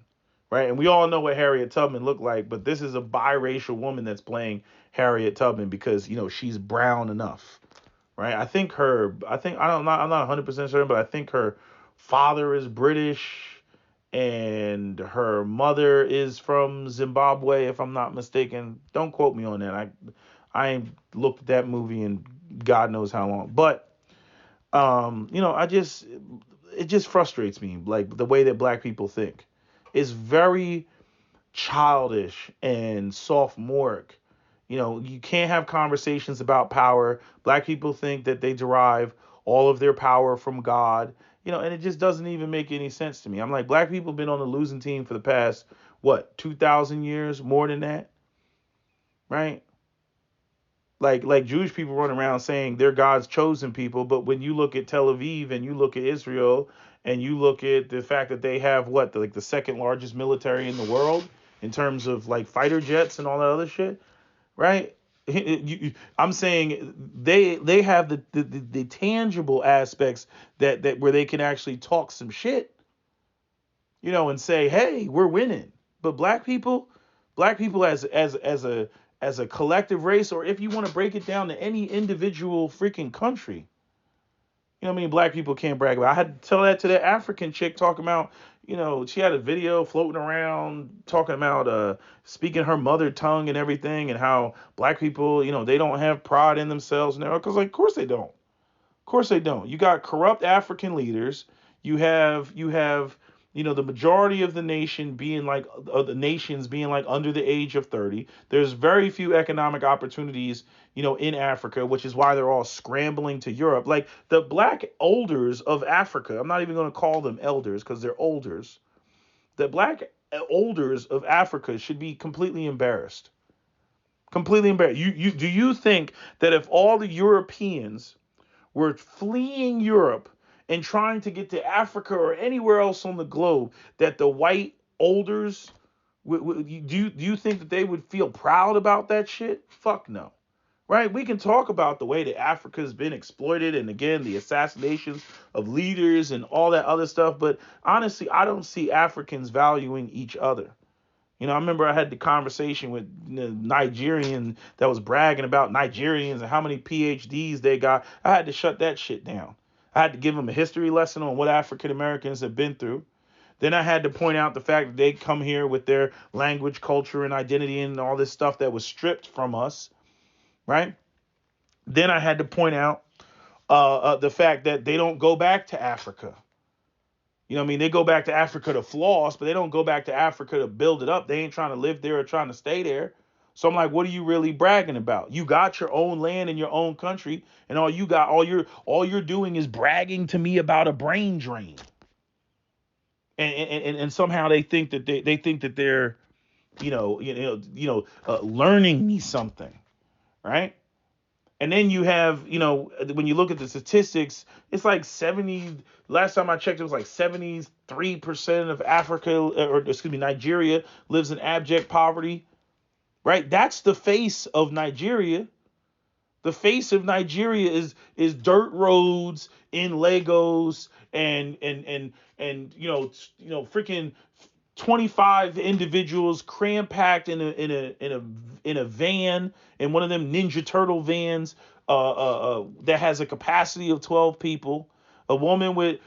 right? And we all know what Harriet Tubman looked like, but this is a biracial woman that's playing Harriet Tubman because she's brown enough, right? I'm not 100% certain, but I think her father is British and her mother is from Zimbabwe, if I'm not mistaken. Don't quote me on that. I ain't looked at that movie in God knows how long. But it just frustrates me, like the way that black people think. It's very childish and sophomoric. You can't have conversations about power. Black people think that they derive all of their power from God, and it just doesn't even make any sense to me. I'm like, black people have been on the losing team for the past, what, 2,000 years, more than that, right? Like Jewish people run around saying they're God's chosen people, but when you look at Tel Aviv and you look at Israel and you look at the fact that they have like the second largest military in the world in terms of like fighter jets and all that other shit, right? I'm saying they have the tangible aspects that where they can actually talk some shit, and say, hey, we're winning. But black people as a collective race, or if you want to break it down to any individual freaking country, what I mean, black people can't brag about. I had to tell that to that African chick talking about, she had a video floating around talking about speaking her mother tongue and everything, and how black people, they don't have pride in themselves now. Because like, of course they don't. Of course they don't. You got corrupt African leaders. You have the majority of the nation being like the nations being like under the age of 30. There's very few economic opportunities, in Africa, which is why they're all scrambling to Europe. Like the black elders of Africa, I'm not even going to call them elders because they're elders. The black elders of Africa should be completely embarrassed. Completely embarrassed. Do you think that if all the Europeans were fleeing Europe and trying to get to Africa or anywhere else on the globe, that the white elders, do you think that they would feel proud about that shit? Fuck no. Right? We can talk about the way that Africa has been exploited and again, the assassinations of leaders and all that other stuff. But honestly, I don't see Africans valuing each other. I remember I had the conversation with Nigerian that was bragging about Nigerians and how many PhDs they got. I had to shut that shit down. I had to give them a history lesson on what African Americans have been through. Then I had to point out the fact that they come here with their language, culture, and identity and all this stuff that was stripped from us, right? Then I had to point out the fact that they don't go back to Africa. They go back to Africa to floss, but they don't go back to Africa to build it up. They ain't trying to live there or trying to stay there. So I'm like, what are you really bragging about? You got your own land in your own country, and all you're doing is bragging to me about a brain drain. And somehow they think that they think that they're learning me something, right? And then you have, when you look at the statistics, it's like last time I checked, it was like 73% of Africa, or excuse me, Nigeria lives in abject poverty, right? That's the face of Nigeria. The face of Nigeria is dirt roads in Lagos and freaking 25 individuals cram packed in a van, in one of them Ninja Turtle vans that has a capacity of 12 people. A woman with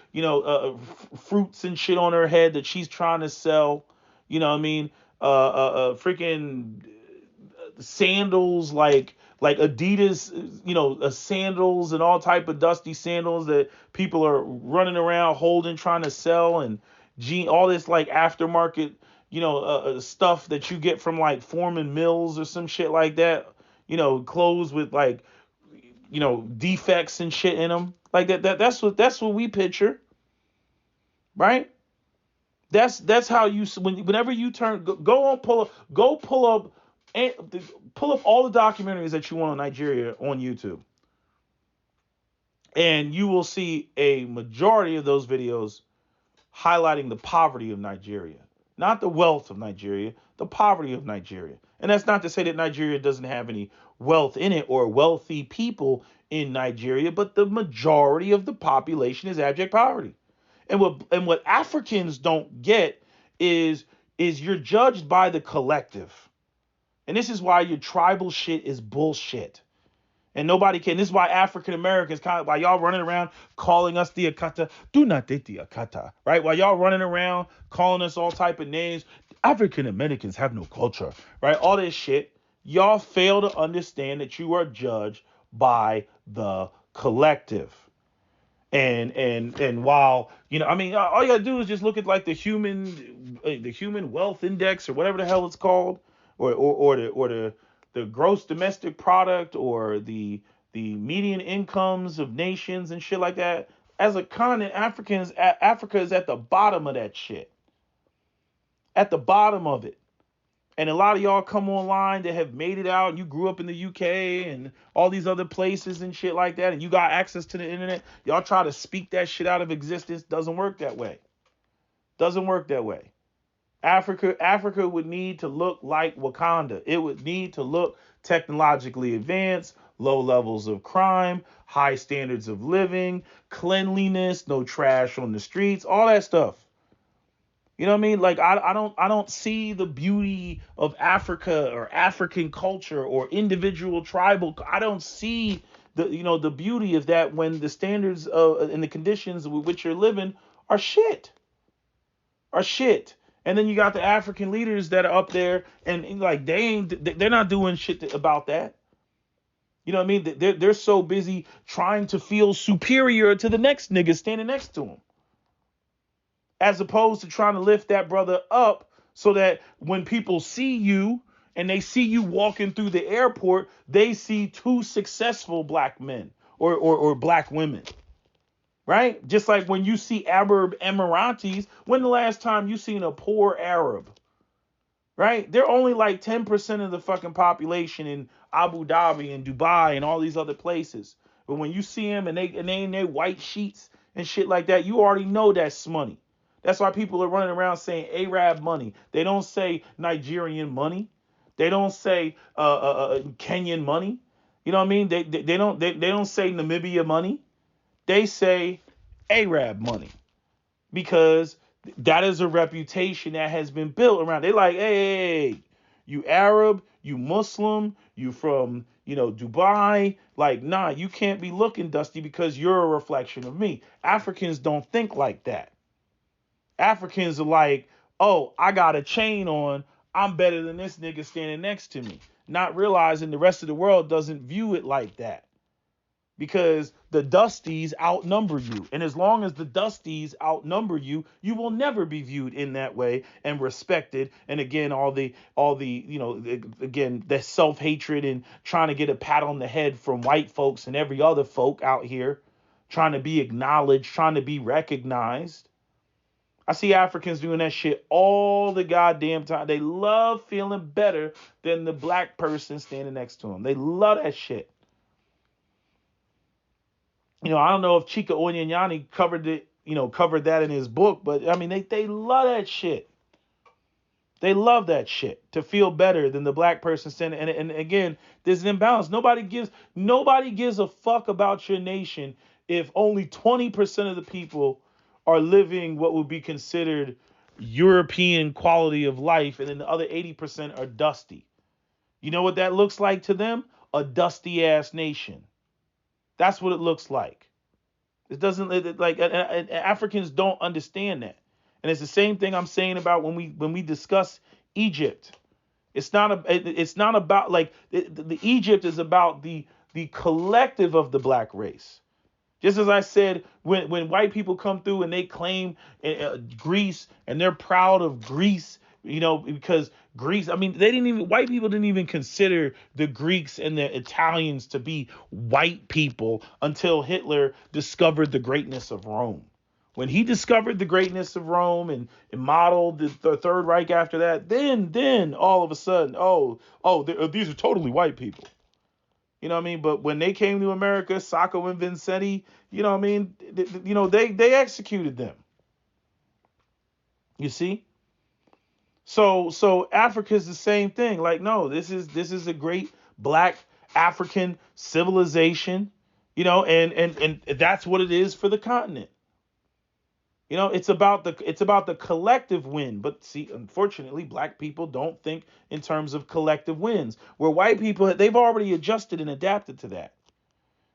fruits and shit on her head that she's trying to sell. You know what I mean? Freaking sandals like Adidas, sandals and all type of dusty sandals that people are running around holding, trying to sell, and all this like aftermarket, stuff that you get from like Foreman Mills or some shit like that. Clothes with like, defects and shit in them like that. That's what we picture, right? That's how whenever you pull up and pull up all the documentaries that you want on Nigeria on YouTube, and you will see a majority of those videos highlighting the poverty of Nigeria, not the wealth of Nigeria, the poverty of Nigeria. And that's not to say that Nigeria doesn't have any wealth in it or wealthy people in Nigeria, but the majority of the population is abject poverty. And what Africans don't get is is you're judged by the collective. And this is why your tribal shit is bullshit. And nobody can. This is why African Americans, kind of, why y'all running around calling us the Akata. Do not date the Akata, right? While y'all running around calling us all type of names. African Americans have no culture, right? All this shit. Y'all fail to understand that you are judged by the collective. And while, you know, I mean, all you gotta do is just look at like the human wealth index or whatever the hell it's called, or the gross domestic product, or the median incomes of nations and shit like that. As a continent, Africa is at the bottom of that shit, at the bottom of it. And a lot of y'all come online that have made it out, and you grew up in the UK and all these other places and shit like that, and you got access to the internet. Y'all try to speak that shit out of existence. Doesn't work that way. Doesn't work that way. Africa would need to look like Wakanda. It would need to look technologically advanced, low levels of crime, high standards of living, cleanliness, no trash on the streets, all that stuff. You know what I mean? Like I don't see the beauty of Africa or African culture or individual tribal. I don't see the beauty of that when the standards and the conditions with which you're living are shit. Are shit. And then you got the African leaders that are up there and like they're not doing shit about that. You know what I mean? They're so busy trying to feel superior to the next nigga standing next to them, as opposed to trying to lift that brother up so that when people see you and they see you walking through the airport, they see two successful black men or black women, right? Just like when you see Arab Emiratis, when the last time you seen a poor Arab, right? They're only like 10% of the fucking population in Abu Dhabi and Dubai and all these other places. But when you see them and they in their white sheets and shit like that, you already know that's money. That's why people are running around saying Arab money. They don't say Nigerian money. They don't say Kenyan money. You know what I mean? They don't say Namibia money. They say Arab money, because that is a reputation that has been built around. They like, hey, you Arab, you Muslim, you from Dubai. Like, nah, you can't be looking dusty because you're a reflection of me. Africans don't think like that. Africans are like, oh, I got a chain on. I'm better than this nigga standing next to me. Not realizing the rest of the world doesn't view it like that. Because the Dusties outnumber you. And as long as the Dusties outnumber you, you will never be viewed in that way and respected. And again, all the again, the self-hatred and trying to get a pat on the head from white folks and every other folk out here, trying to be acknowledged, trying to be recognized. I see Africans doing that shit all the goddamn time. They love feeling better than the black person standing next to them. They love that shit. I don't know if Chika Onyenyani covered that in his book, but I mean, they love that shit. They love that shit, to feel better than the black person standing. And again, there's an imbalance. Nobody gives a fuck about your nation if only 20% of the people are living what would be considered European quality of life, and then the other 80% are dusty. You know what that looks like to them? A dusty ass nation. That's what it looks like. It doesn't like Africans don't understand that, and it's the same thing I'm saying about when we discuss Egypt. It's not about like the Egypt is about the collective of the black race. Just as I said, when white people come through and they claim Greece and they're proud of Greece, because Greece, I mean, white people didn't even consider the Greeks and the Italians to be white people until Hitler discovered the greatness of Rome. When he discovered the greatness of Rome and modeled the Third Reich after that, then all of a sudden, these are totally white people. You know what I mean? But when they came to America, Sacco and Vincetti, you know what I mean? They executed them. You see? So Africa's the same thing. Like, no, this is a great black African civilization, and that's what it is for the continent. It's about the collective win. But see, unfortunately, black people don't think in terms of collective wins. Where white people, they've already adjusted and adapted to that.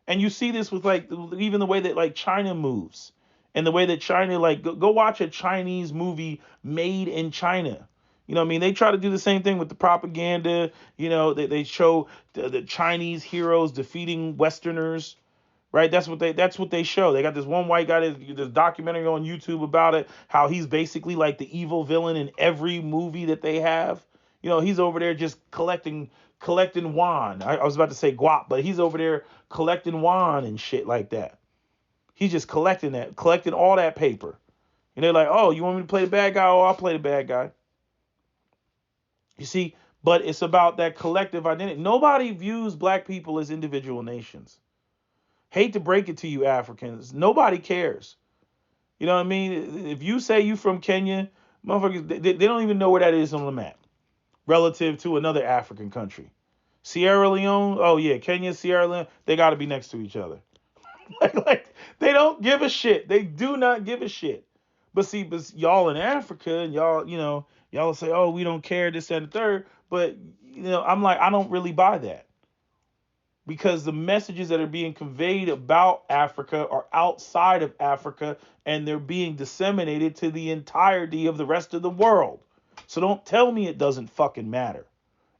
And you see this with like even the way that like China moves and the way that China like go watch a Chinese movie made in China. You know what I mean? They try to do the same thing with the propaganda. They show the Chinese heroes defeating Westerners, right? That's what they show. They got this one white guy, this documentary on YouTube about it, how he's basically like the evil villain in every movie that they have. He's over there just collecting wand. I was about to say guap, but he's over there collecting wand and shit like that. He's just collecting all that paper. And they're like, "Oh, you want me to play the bad guy? Oh, I'll play the bad guy." You see, but it's about that collective identity. Nobody views black people as individual nations. Hate to break it to you, Africans. Nobody cares. You know what I mean? If you say you from Kenya, motherfuckers, they don't even know where that is on the map relative to another African country. Sierra Leone, oh yeah, Kenya, Sierra Leone, they got to be next to each other. like they don't give a shit. They do not give a shit. But see, y'all in Africa and y'all say, oh, we don't care, this and the third. But I'm like, I don't really buy that. Because the messages that are being conveyed about Africa are outside of Africa and they're being disseminated to the entirety of the rest of the world. So don't tell me it doesn't fucking matter.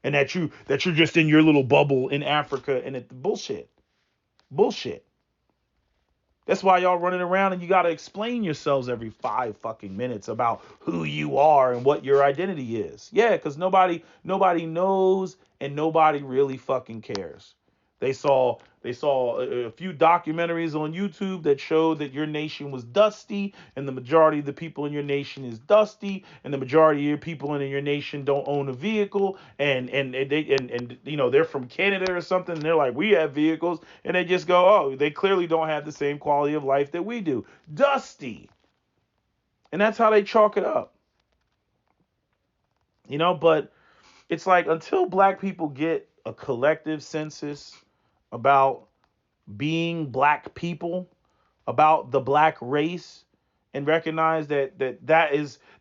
And that you're just in your little bubble in Africa and it's bullshit. Bullshit. That's why y'all running around and you got to explain yourselves every 5 fucking minutes about who you are and what your identity is. Yeah, because nobody knows and nobody really fucking cares. They saw a few documentaries on YouTube that showed that your nation was dusty and the majority of the people in your nation is dusty and the majority of your people in your nation don't own a vehicle and they're from Canada or something and they're like, we have vehicles, and they just go, oh, they clearly don't have the same quality of life that we do. Dusty. And that's how they chalk it up. But it's like until black people get a collective census about being black people, about the black race, and recognize that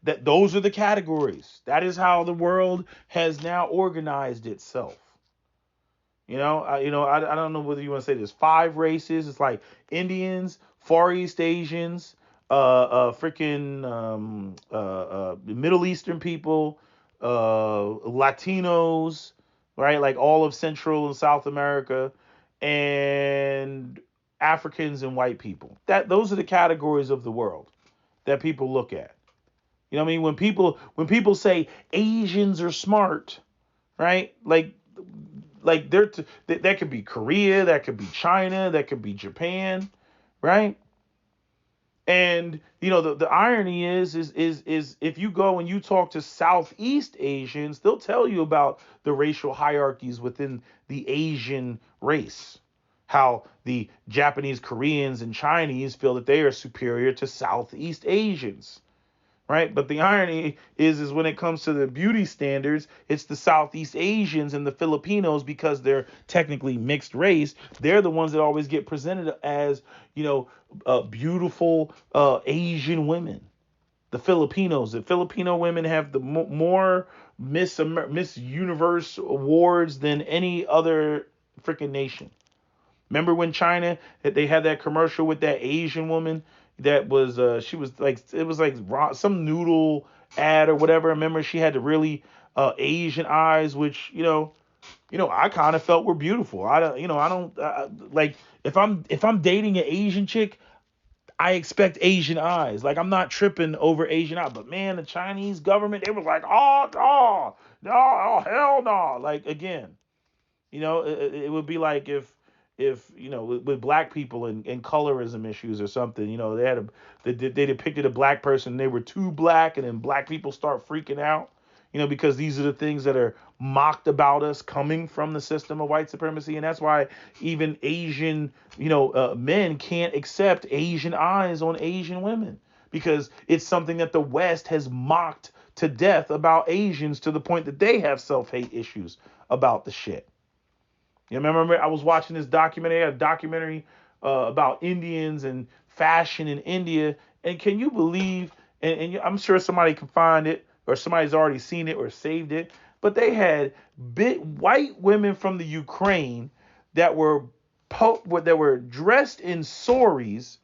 those are the categories. That is how the world has now organized itself. I don't know whether you want to say there's 5 races. It's like Indians, Far East Asians, freaking Middle Eastern people, Latinos, right? Like all of Central and South America, and Africans and white people. Those are the categories of the world that people look at. You know what I mean? When people say Asians are smart, right? Like that could be Korea, that could be China, that could be Japan, right? And the irony is if you go and you talk to Southeast Asians, they'll tell you about the racial hierarchies within the Asian race. How the Japanese, Koreans, and Chinese feel that they are superior to Southeast Asians. Right? But the irony is when it comes to the beauty standards, it's the Southeast Asians and the Filipinos, because they're technically mixed race. They're the ones that always get presented as, beautiful Asian women. The Filipino women have the more Miss Universe awards than any other freaking nation. Remember when China, they had that commercial with that Asian woman that was she was like, it was like some noodle ad or whatever. Remember, she had the really Asian eyes, which I kind of felt were beautiful. I don't like, if I'm dating an Asian chick, I expect Asian eyes. Like, I'm not tripping over Asian eyes. But man, the Chinese government, they was like, oh no, no, oh hell no. Like, again, it would be like if with black people and colorism issues or something, they depicted a black person, they were too black, and then black people start freaking out, because these are the things that are mocked about us coming from the system of white supremacy. And that's why even Asian men can't accept Asian eyes on Asian women, because it's something that the West has mocked to death about Asians, to the point that they have self-hate issues about the shit. Remember, I was watching this documentary, about Indians and fashion in India, And can you believe, I'm sure somebody can find it, or somebody's already seen it or saved it, but they had white women from the Ukraine that were that were dressed in saris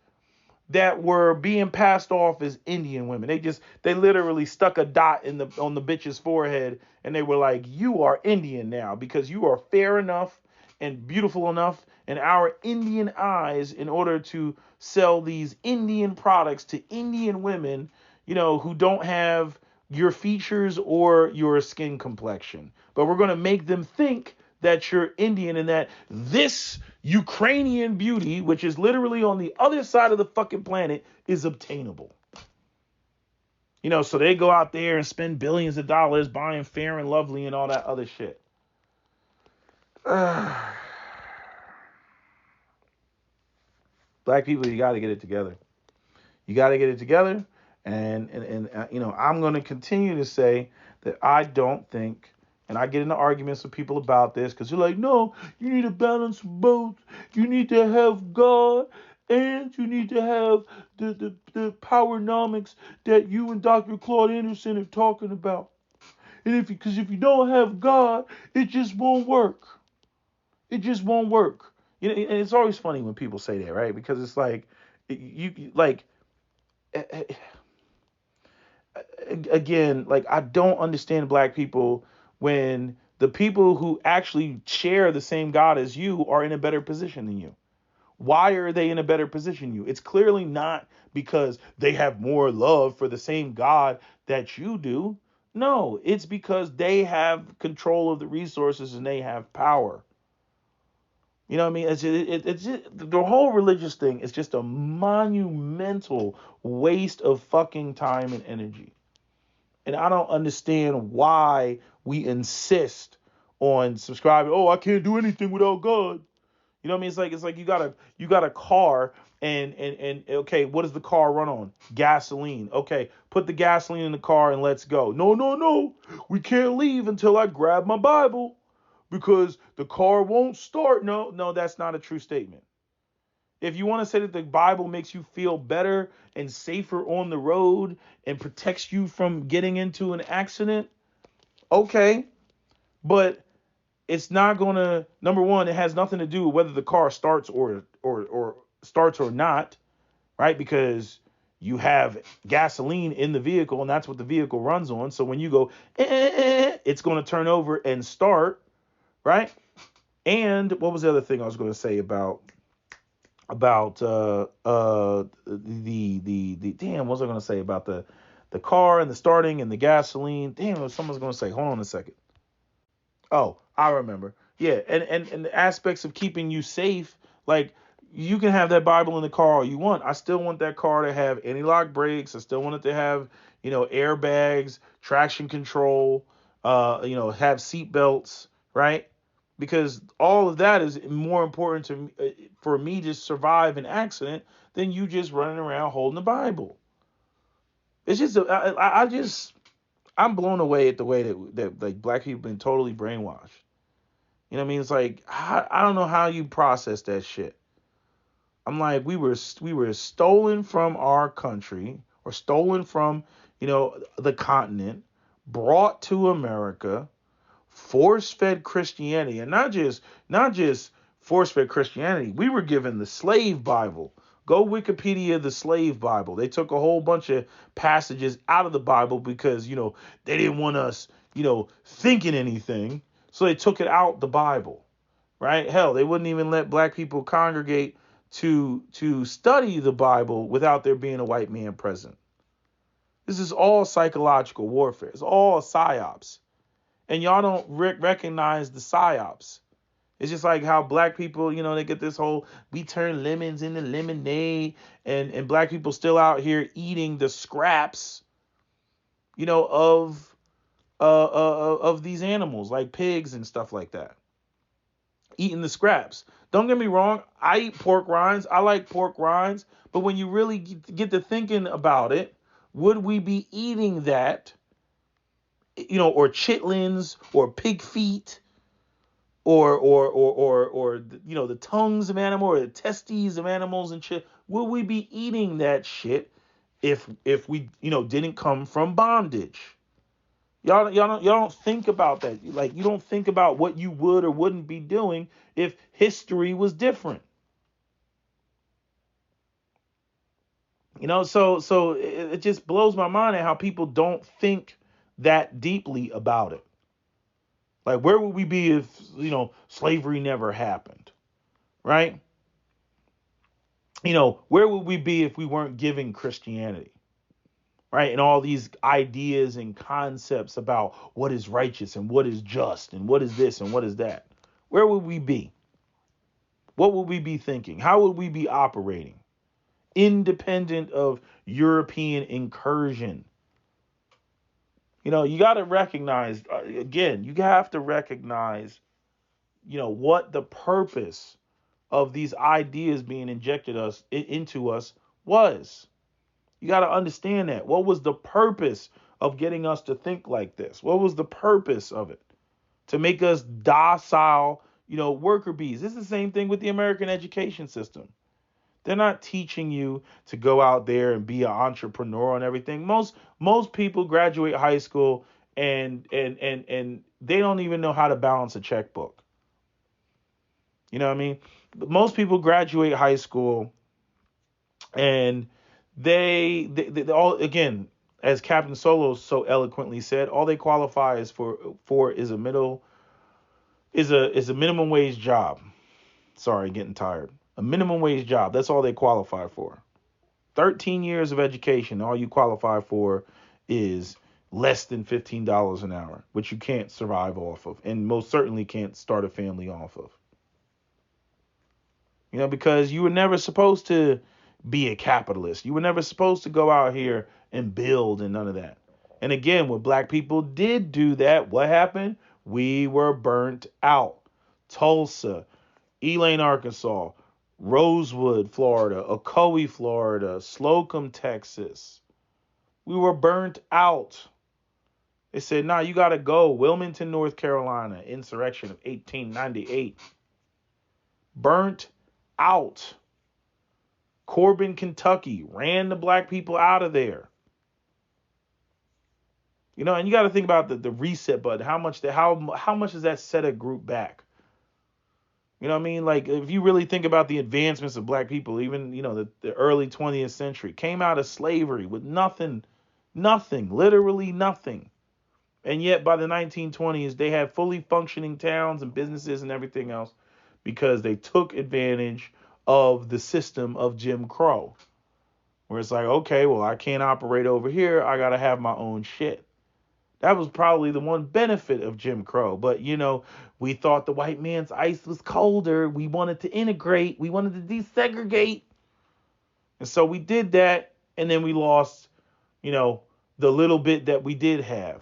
that were being passed off as Indian women. They literally stuck a dot on the bitch's forehead, and they were like, "You are Indian now because you are fair enough and beautiful enough in our Indian eyes in order to sell these Indian products to Indian women, who don't have your features or your skin complexion. But we're going to make them think that you're Indian and that this Ukrainian beauty, which is literally on the other side of the fucking planet, is obtainable." So they go out there and spend billions of dollars buying Fair and Lovely and all that other shit. Black people, you got to get it together. You got to get it together. And I'm going to continue to say that I don't think, and I get into arguments with people about this because they're like, no, you need a balance of both. You need to have God and you need to have the powernomics that you and Dr. Claude Anderson are talking about. And because if you don't have God, it just won't work. It just won't work. And it's always funny when people say that, right? Because it's like, again, like, I don't understand black people when the people who actually share the same God as you are in a better position than you. Why are they in a better position than you? It's clearly not because they have more love for the same God that you do. No, it's because they have control of the resources and they have power. You know what I mean? It's just, the whole religious thing is just a monumental waste of fucking time and energy. And I don't understand why we insist on subscribing. Oh, I can't do anything without God. You know what I mean? It's like you got a car and okay, what does the car run on? Gasoline. Okay, put the gasoline in the car and let's go. No. We can't leave until I grab my Bible because the car won't start. No, that's not a true statement. If you want to say that the Bible makes you feel better and safer on the road and protects you from getting into an accident, okay. But it's not going to, number one, it has nothing to do with whether the car starts or starts or not, right? Because you have gasoline in the vehicle and that's what the vehicle runs on. So when you go, it's going to turn over and start, right? And what was the other thing I was going to say about the damn, what was I going to say about the car and the starting and the gasoline? Damn, someone's going to say, hold on a second. Oh, I remember. Yeah, and the aspects of keeping you safe, like, you can have that Bible in the car all you want. I still want that car to have anti-lock brakes. I still want it to have, airbags, traction control, have seat belts, right? Because all of that is more important to me, for me to survive an accident than you just running around holding the Bible. It's just, I'm blown away at the way that like black people have been totally brainwashed. You know what I mean? It's like, I don't know how you process that shit. I'm like, we were stolen from our country or stolen from, the continent, brought to America, force-fed Christianity, and not just force-fed Christianity. We were given the slave Bible. Go Wikipedia the slave Bible. They took a whole bunch of passages out of the Bible because, they didn't want us, thinking anything. So they took it out the Bible, right? Hell, they wouldn't even let black people congregate to study the Bible without there being a white man present. This is all psychological warfare. It's all psyops. And y'all don't recognize the psyops. It's just like how black people, they get this whole, we turn lemons into lemonade, and black people still out here eating the scraps, of these animals like pigs and stuff like that. Eating the scraps. Don't get me wrong, I eat pork rinds. I like pork rinds, but when you really get to thinking about it, would we be eating that, or chitlins or pig feet? Or the tongues of animal or the testes of animals and shit, will we be eating that shit if we, didn't come from bondage. Y'all don't think about that. Like, you don't think about what you would or wouldn't be doing if history was different. So it just blows my mind at how people don't think that deeply about it. Like, where would we be if, slavery never happened, right? Where would we be if we weren't given Christianity, right? And all these ideas and concepts about what is righteous and what is just and what is this and what is that. Where would we be? What would we be thinking? How would we be operating? Independent of European incursion. You got to recognize, again, you have to recognize, what the purpose of these ideas being injected into us was. You got to understand that. What was the purpose of getting us to think like this? What was the purpose of it? To make us docile, worker bees. This is the same thing with the American education system. They're not teaching you to go out there and be an entrepreneur and everything. Most people graduate high school and they don't even know how to balance a checkbook. You know what I mean? Most people graduate high school and they all, again, as Captain Solo so eloquently said, all they qualify is for is a minimum wage job. Sorry, getting tired. A minimum wage job. That's all they qualify for. 13 years of education. All you qualify for is less than $15 an hour, which you can't survive off of, and most certainly can't start a family off of. Because you were never supposed to be a capitalist. You were never supposed to go out here and build and none of that. And again, when black people did do that, what happened? We were burnt out. Tulsa, Elaine, Arkansas, Rosewood, Florida, Ocoee, Florida, Slocum, Texas. We were burnt out. They said, nah, you got to go. Wilmington, North Carolina, insurrection of 1898. Burnt out. Corbin, Kentucky, ran the black people out of there. And you got to think about the reset button. How much does that set a group back? You know what I mean? Like, if you really think about the advancements of black people, even, the early 20th century, came out of slavery with nothing, literally nothing. And yet by the 1920s, they had fully functioning towns and businesses and everything else because they took advantage of the system of Jim Crow, where it's like, okay, well, I can't operate over here. I got to have my own shit. That was probably the one benefit of Jim Crow. But, we thought the white man's ice was colder. We wanted to integrate. We wanted to desegregate. And so we did that. And then we lost, the little bit that we did have.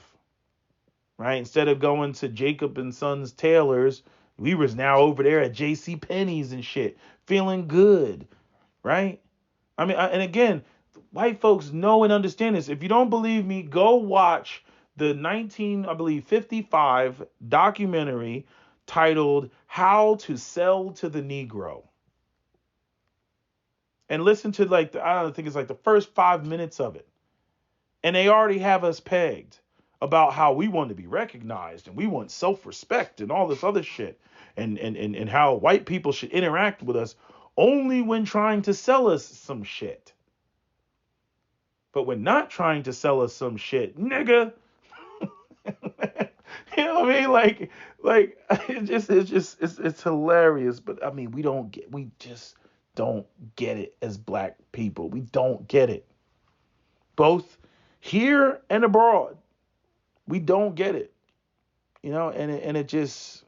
Right? Instead of going to Jacob and Sons Tailors, we was now over there at J.C. Penney's and shit, feeling good. Right? I mean, and again, white folks know and understand this. If you don't believe me, go watch the 1955 documentary titled How to Sell to the Negro. And listen to I think it's the first 5 minutes of it. And they already have us pegged about how we want to be recognized and we want self-respect and all this other shit. And how white people should interact with us only when trying to sell us some shit. But when not trying to sell us some shit, nigga. You know what I mean? Like it's hilarious. But I mean, we just don't get it as black people. We don't get it. Both here and abroad. We don't get it. And it just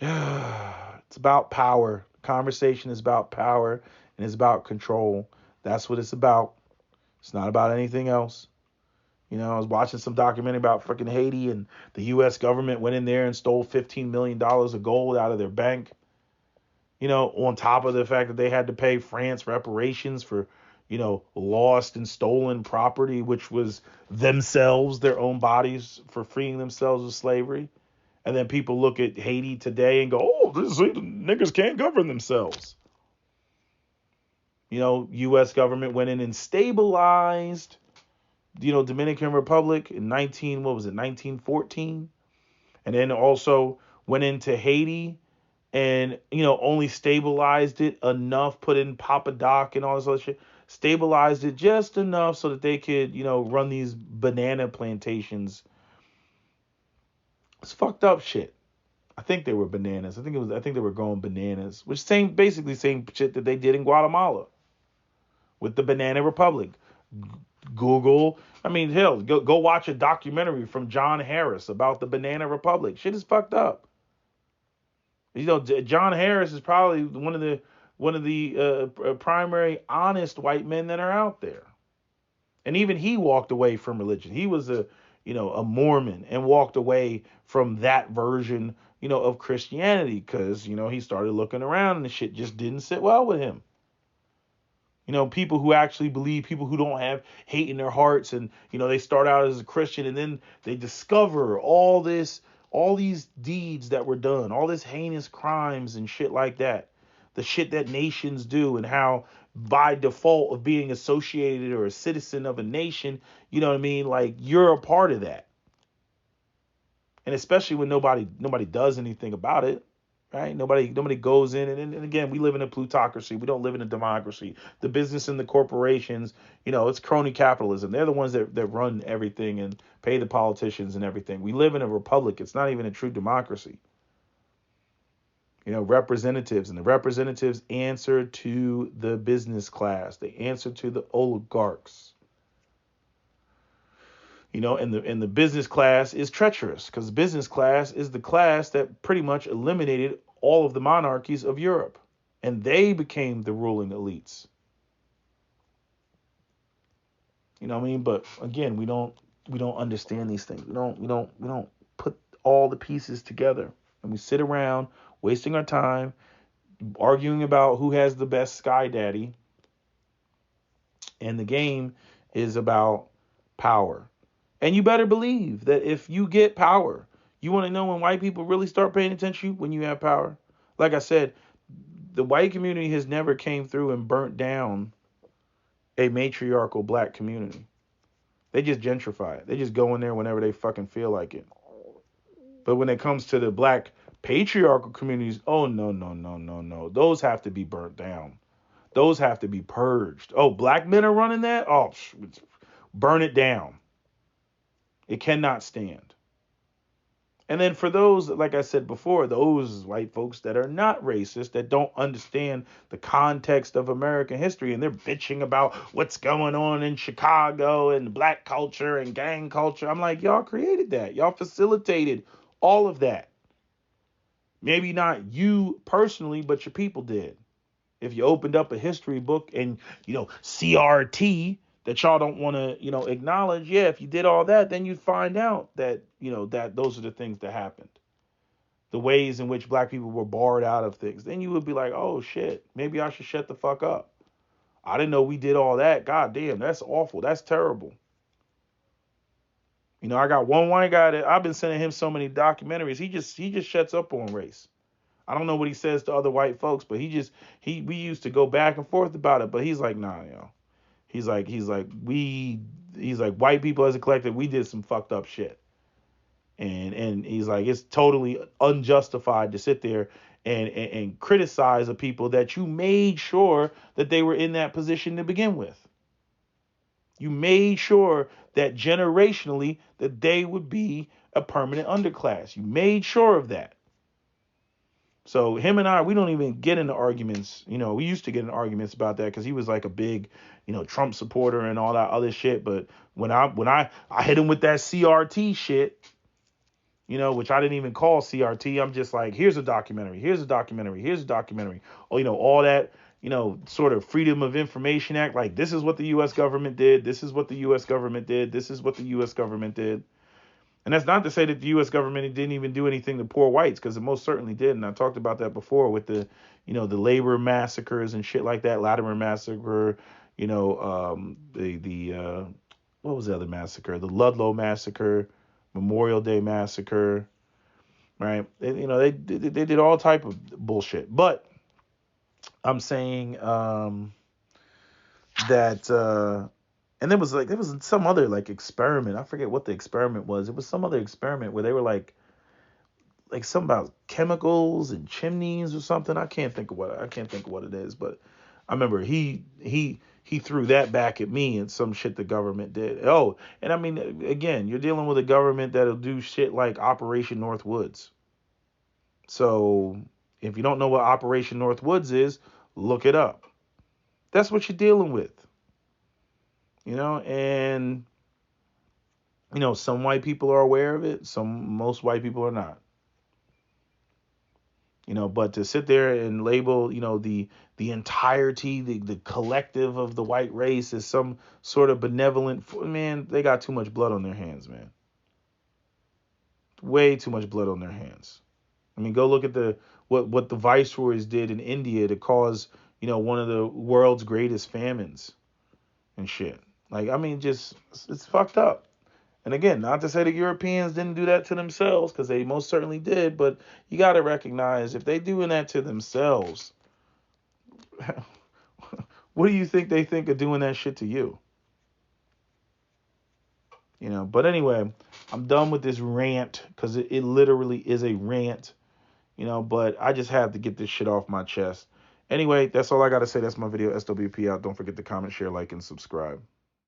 it's about power. Conversation is about power and it's about control. That's what it's about. It's not about anything else. I was watching some documentary about freaking Haiti, and the U.S. government went in there and stole $15 million of gold out of their bank. On top of the fact that they had to pay France reparations for, lost and stolen property, which was themselves, their own bodies, for freeing themselves of slavery. And then people look at Haiti today and go, oh, the niggas can't govern themselves. U.S. government went in and stabilized, Dominican Republic in 1914, and then also went into Haiti and only stabilized it enough, put in Papa Doc and all this other shit, stabilized it just enough so that they could run these banana plantations. It's fucked up shit. I think they were bananas. I think they were growing bananas, which basically same shit that they did in Guatemala with the Banana Republic. Google, hell, go watch a documentary from John Harris about the Banana Republic. Shit is fucked up. John Harris is probably one of the primary honest white men that are out there. And even he walked away from religion. He was a Mormon and walked away from that version, of Christianity because, he started looking around and the shit just didn't sit well with him. People who actually believe, people who don't have hate in their hearts, and they start out as a Christian and then they discover all these deeds that were done, all this heinous crimes and shit like that. The shit that nations do, and how by default of being associated or a citizen of a nation, like you're a part of that. And especially when nobody does anything about it. Right? Nobody goes in, and again, we live in a plutocracy. We don't live in a democracy. The business and the corporations, it's crony capitalism. They're the ones that run everything and pay the politicians and everything. We live in a republic. It's not even a true democracy. Representatives, and the representatives answer to the business class. They answer to the oligarchs. And the business class is treacherous because the business class is the class that pretty much eliminated all of the monarchies of Europe, and they became the ruling elites. But again, we don't understand these things. We don't put all the pieces together, and we sit around wasting our time arguing about who has the best Sky Daddy, and the game is about power. And you better believe that if you get power, you want to know when white people really start paying attention when you have power. Like I said, the white community has never came through and burnt down a matriarchal black community. They just gentrify it. They just go in there whenever they fucking feel like it. But when it comes to the black patriarchal communities, oh, no. Those have to be burnt down. Those have to be purged. Oh, black men are running that? Oh, burn it down. It cannot stand. And then for those, like I said before, those white folks that are not racist, that don't understand the context of American history, and they're bitching about what's going on in Chicago and black culture and gang culture. I'm like, y'all created that. Y'all facilitated all of that. Maybe not you personally, but your people did. If you opened up a history book and, CRT, that y'all don't want to, acknowledge. Yeah, if you did all that, then you'd find out that, that those are the things that happened. The ways in which black people were barred out of things. Then you would be like, oh, shit, maybe I should shut the fuck up. I didn't know we did all that. God damn, that's awful. That's terrible. I got one white guy that I've been sending him so many documentaries. He just shuts up on race. I don't know what he says to other white folks, but we used to go back and forth about it. But he's like, nah, He's like white people as a collective, we did some fucked up shit. And he's like, it's totally unjustified to sit there and criticize the people that you made sure that they were in that position to begin with. You made sure that generationally that they would be a permanent underclass. You made sure of that. So him and I, we don't even get into arguments. We used to get in arguments about that because he was like a big, Trump supporter and all that other shit. But when I hit him with that CRT shit, which I didn't even call CRT. I'm just like, here's a documentary. Here's a documentary. Here's a documentary. Oh, all that, sort of Freedom of Information Act. Like, this is what the U.S. government did. This is what the U.S. government did. This is what the U.S. government did. And that's not to say that the U.S. government didn't even do anything to poor whites, because it most certainly did. And I talked about that before with the labor massacres and shit like that, Latimer massacre, what was the other massacre? The Ludlow massacre, Memorial Day massacre, right? They did all type of bullshit. But I'm saying, that and there was some other like experiment. I forget what the experiment was. It was some other experiment where they were like something about chemicals and chimneys or something. I can't think of what it is, but I remember he threw that back at me and some shit the government did. Oh, and I mean, again, you're dealing with a government that'll do shit like Operation Northwoods. So if you don't know what Operation Northwoods is, look it up. That's what you're dealing with, and some white people are aware of it. Most white people are not. But to sit there and label, the entirety, the collective of the white race as some sort of benevolent, man, they got too much blood on their hands, man. Way too much blood on their hands. I mean, go look at what the viceroys did in India to cause, one of the world's greatest famines and shit. Like, I mean, just it's fucked up. And again, not to say the Europeans didn't do that to themselves, because they most certainly did, but you got to recognize if they doing that to themselves, what do you think they think of doing that shit to you? But anyway, I'm done with this rant because it literally is a rant, but I just have to get this shit off my chest. Anyway, that's all I got to say. That's my video. SWP out. Don't forget to comment, share, like, and subscribe.